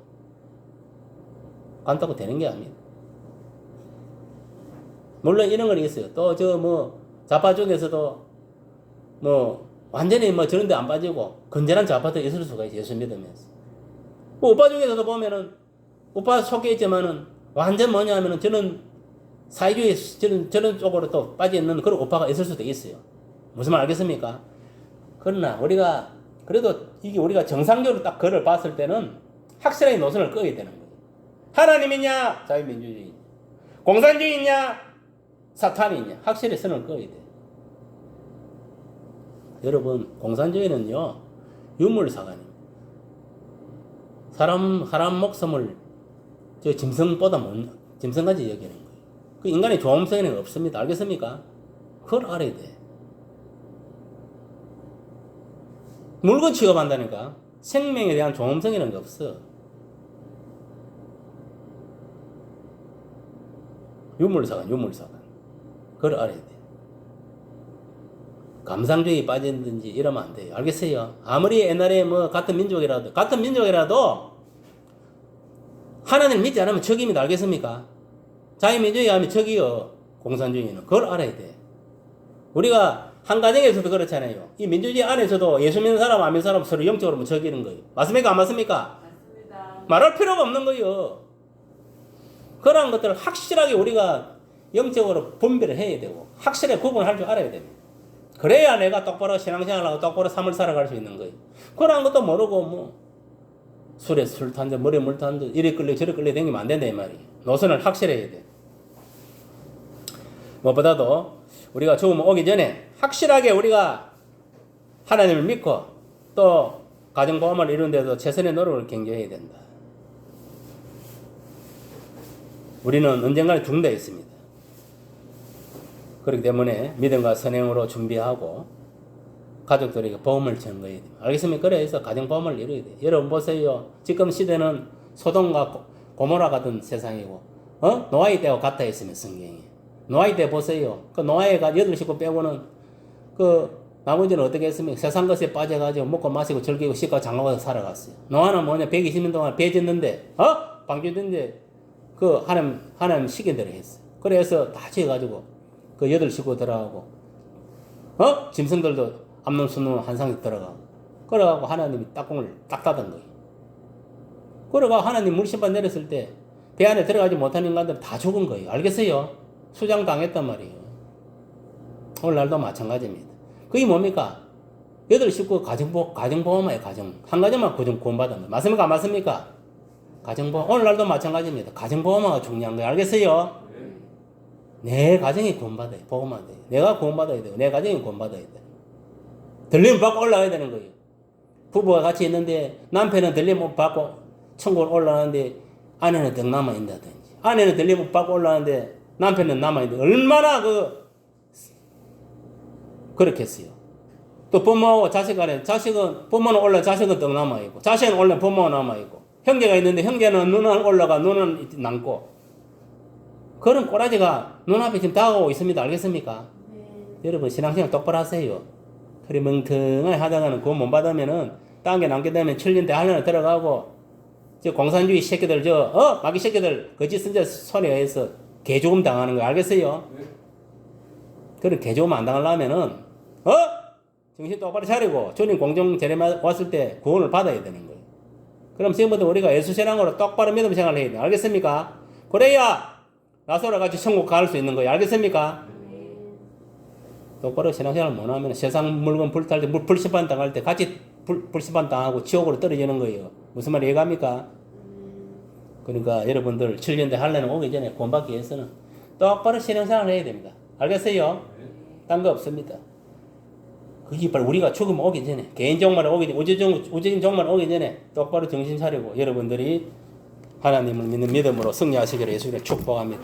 간다고 되는 게 아닙니다. 물론 이런 건 있어요. 또 좌파 쪽에서도 완전히 저런데 안 빠지고 건전한 좌파도 있을 수가 있어요. 예수 믿으면서. 우파 쪽에서도 보면은 우파 속에 있지만은 완전 뭐냐면은 저는 사회주의 저런 쪽으로 또 빠져 있는 그런 우파가 있을 수도 있어요. 무슨 말 알겠습니까? 그러나 우리가 그래도 이게 우리가 정상적으로 딱 그걸 봤을 때는 확실하게 노선을 꺼야 되는 거예요. 하나님이냐 자유민주주의, 공산주의냐 사탄이냐, 확실히 선을 꺼야 돼. 여러분, 공산주의는요 유물사관입니다. 사람 목숨을 저 짐승보다 짐승까지 여기는 거예요. 그 인간의 조음성에는 없습니다. 알겠습니까? 그걸 알아야 돼. 물건 취급한다니까. 생명에 대한 조음성이라는 게 없어. 유물사관. 그걸 알아야 돼. 감상주의에 빠지든지 이러면 안 돼요. 알겠어요? 아무리 옛날에 같은 민족이라도 하나님을 믿지 않으면 적입니다. 알겠습니까? 자유민주주의 하면 적이요. 공산주의는. 그걸 알아야 돼. 우리가 한 가정에서도 그렇잖아요. 이 민주주의 안에서도 예수 믿는 사람, 안 믿는 사람 서로 영적으로 적이는 거예요. 맞습니까? 안 맞습니까? 맞습니다. 말할 필요가 없는 거예요. 그런 것들을 확실하게 우리가 영적으로 분별을 해야 되고 확실하게 구분할 줄 알아야 됩니다. 그래야 내가 똑바로 신앙생활하고 똑바로 삶을 살아갈 수 있는 거예요. 그런 것도 모르고 술에 술 탄 듯 물에 물 탄 듯 이리 끌려 저리 끌려 다니면 안 된다 이 말이에요. 노선을 확실해야 돼. 무엇보다도 우리가 죽음 오기 전에 확실하게 우리가 하나님을 믿고 또 가정보험을 이루는 데도 최선의 노력을 경기해야 된다. 우리는 언젠가는 죽는 데 있습니다. 그렇기 때문에 믿음과 선행으로 준비하고 가족들에게 보험을 전거해야 됩니다. 알겠습니까? 그래서 가정보험을 이루어야 돼요. 여러분 보세요. 지금 시대는 소돔과 고모라 같은 세상이고 노아의 때와 같다 했으면 성경이. 노아의 때 보세요. 그 노아의가 8식구 빼고는 나머지는 어떻게 했습니까? 세상 것에 빠져가지고 먹고 마시고 즐기고 씻고 장가가서 살아갔어요. 노아는 120년 동안 배 짓는데 방주든데 그 하나님 시킨 대로 했어요. 그래서 다 지어가지고 그 8 식구 들어가고 짐승들도 암놈 순놈 한 상씩 들어가고 그래가지고 하나님이 땅콩을 딱 닫은 거예요. 그래가 하나님 물심판 내렸을 때 배 안에 들어가지 못한 인간들 다 죽은 거예요. 알겠어요? 수장 당했단 말이에요. 오늘날도 마찬가지입니다. 그게 뭡니까? 8 식구 가정보험이에요. 한 가지만 구원받은 거예요. 맞습니까? 안 맞습니까? 가정보험. 오늘날도 마찬가지입니다. 가정보험이 중요한 거예요. 알겠어요? 내 가정이 구원받아야 돼. 보험받아야 돼. 내가 구원받아야 되고 내 가정이 구원받아야 돼. 들림 받고 올라가야 되는 거예요. 부부가 같이 있는데 남편은 들림 받고 천국을 올라가는데 아내는 등 남아있다든지 아내는 들림 받고 올라가는데 남편은 남아있는데 얼마나 그렇겠어요. 또 부모하고 자식 간에 자식은 부모는 올라 자식은 등 남아있고 자식은 올라 부모가 남아있고 형제가 있는데 형제는 눈은 올라가 눈은 남고 그런 꼬라지가 눈앞에 지금 다가오고 있습니다. 알겠습니까? 여러분 신앙생활 똑바로 하세요. 그리 멍텅하게 하다가는 구원 못 받으면은 땅에 남게 되면 7년 대 한련에 들어가고 저 공산주의 새끼들 마귀 새끼들 거짓 선자 손에 의해서 개조금 당하는 거 알겠어요? 그런 개조금 안 당하려면은 정신 똑바로 차리고 주님 공정 재림 왔을 때 구원을 받아야 되는 거예요. 그럼 지금부터 우리가 예수신앙으로 똑바로 믿음 생활을 해야 돼요. 알겠습니까? 그래야 나사로와 같이 천국 갈 수 있는 거예요. 알겠습니까? 똑바로 신앙생활 못하면 세상 물건 불탈 때 불심판 당할 때 같이 불심판 당하고 지옥으로 떨어지는 거예요. 무슨 말 이해갑니까? 그러니까 여러분들 7년대 할례는 오기 전에 구원받기 위해서는 똑바로 신앙생활을 해야 됩니다. 알겠어요? 딴 거 없습니다. 그게 바로 우리가 죽음 오기 전에 개인정말 오기 전에 우주인 정말 오기 전에 똑바로 정신 차리고 여러분들이 하나님을 믿는 믿음으로 승리하시기를 예수님의 축복합니다.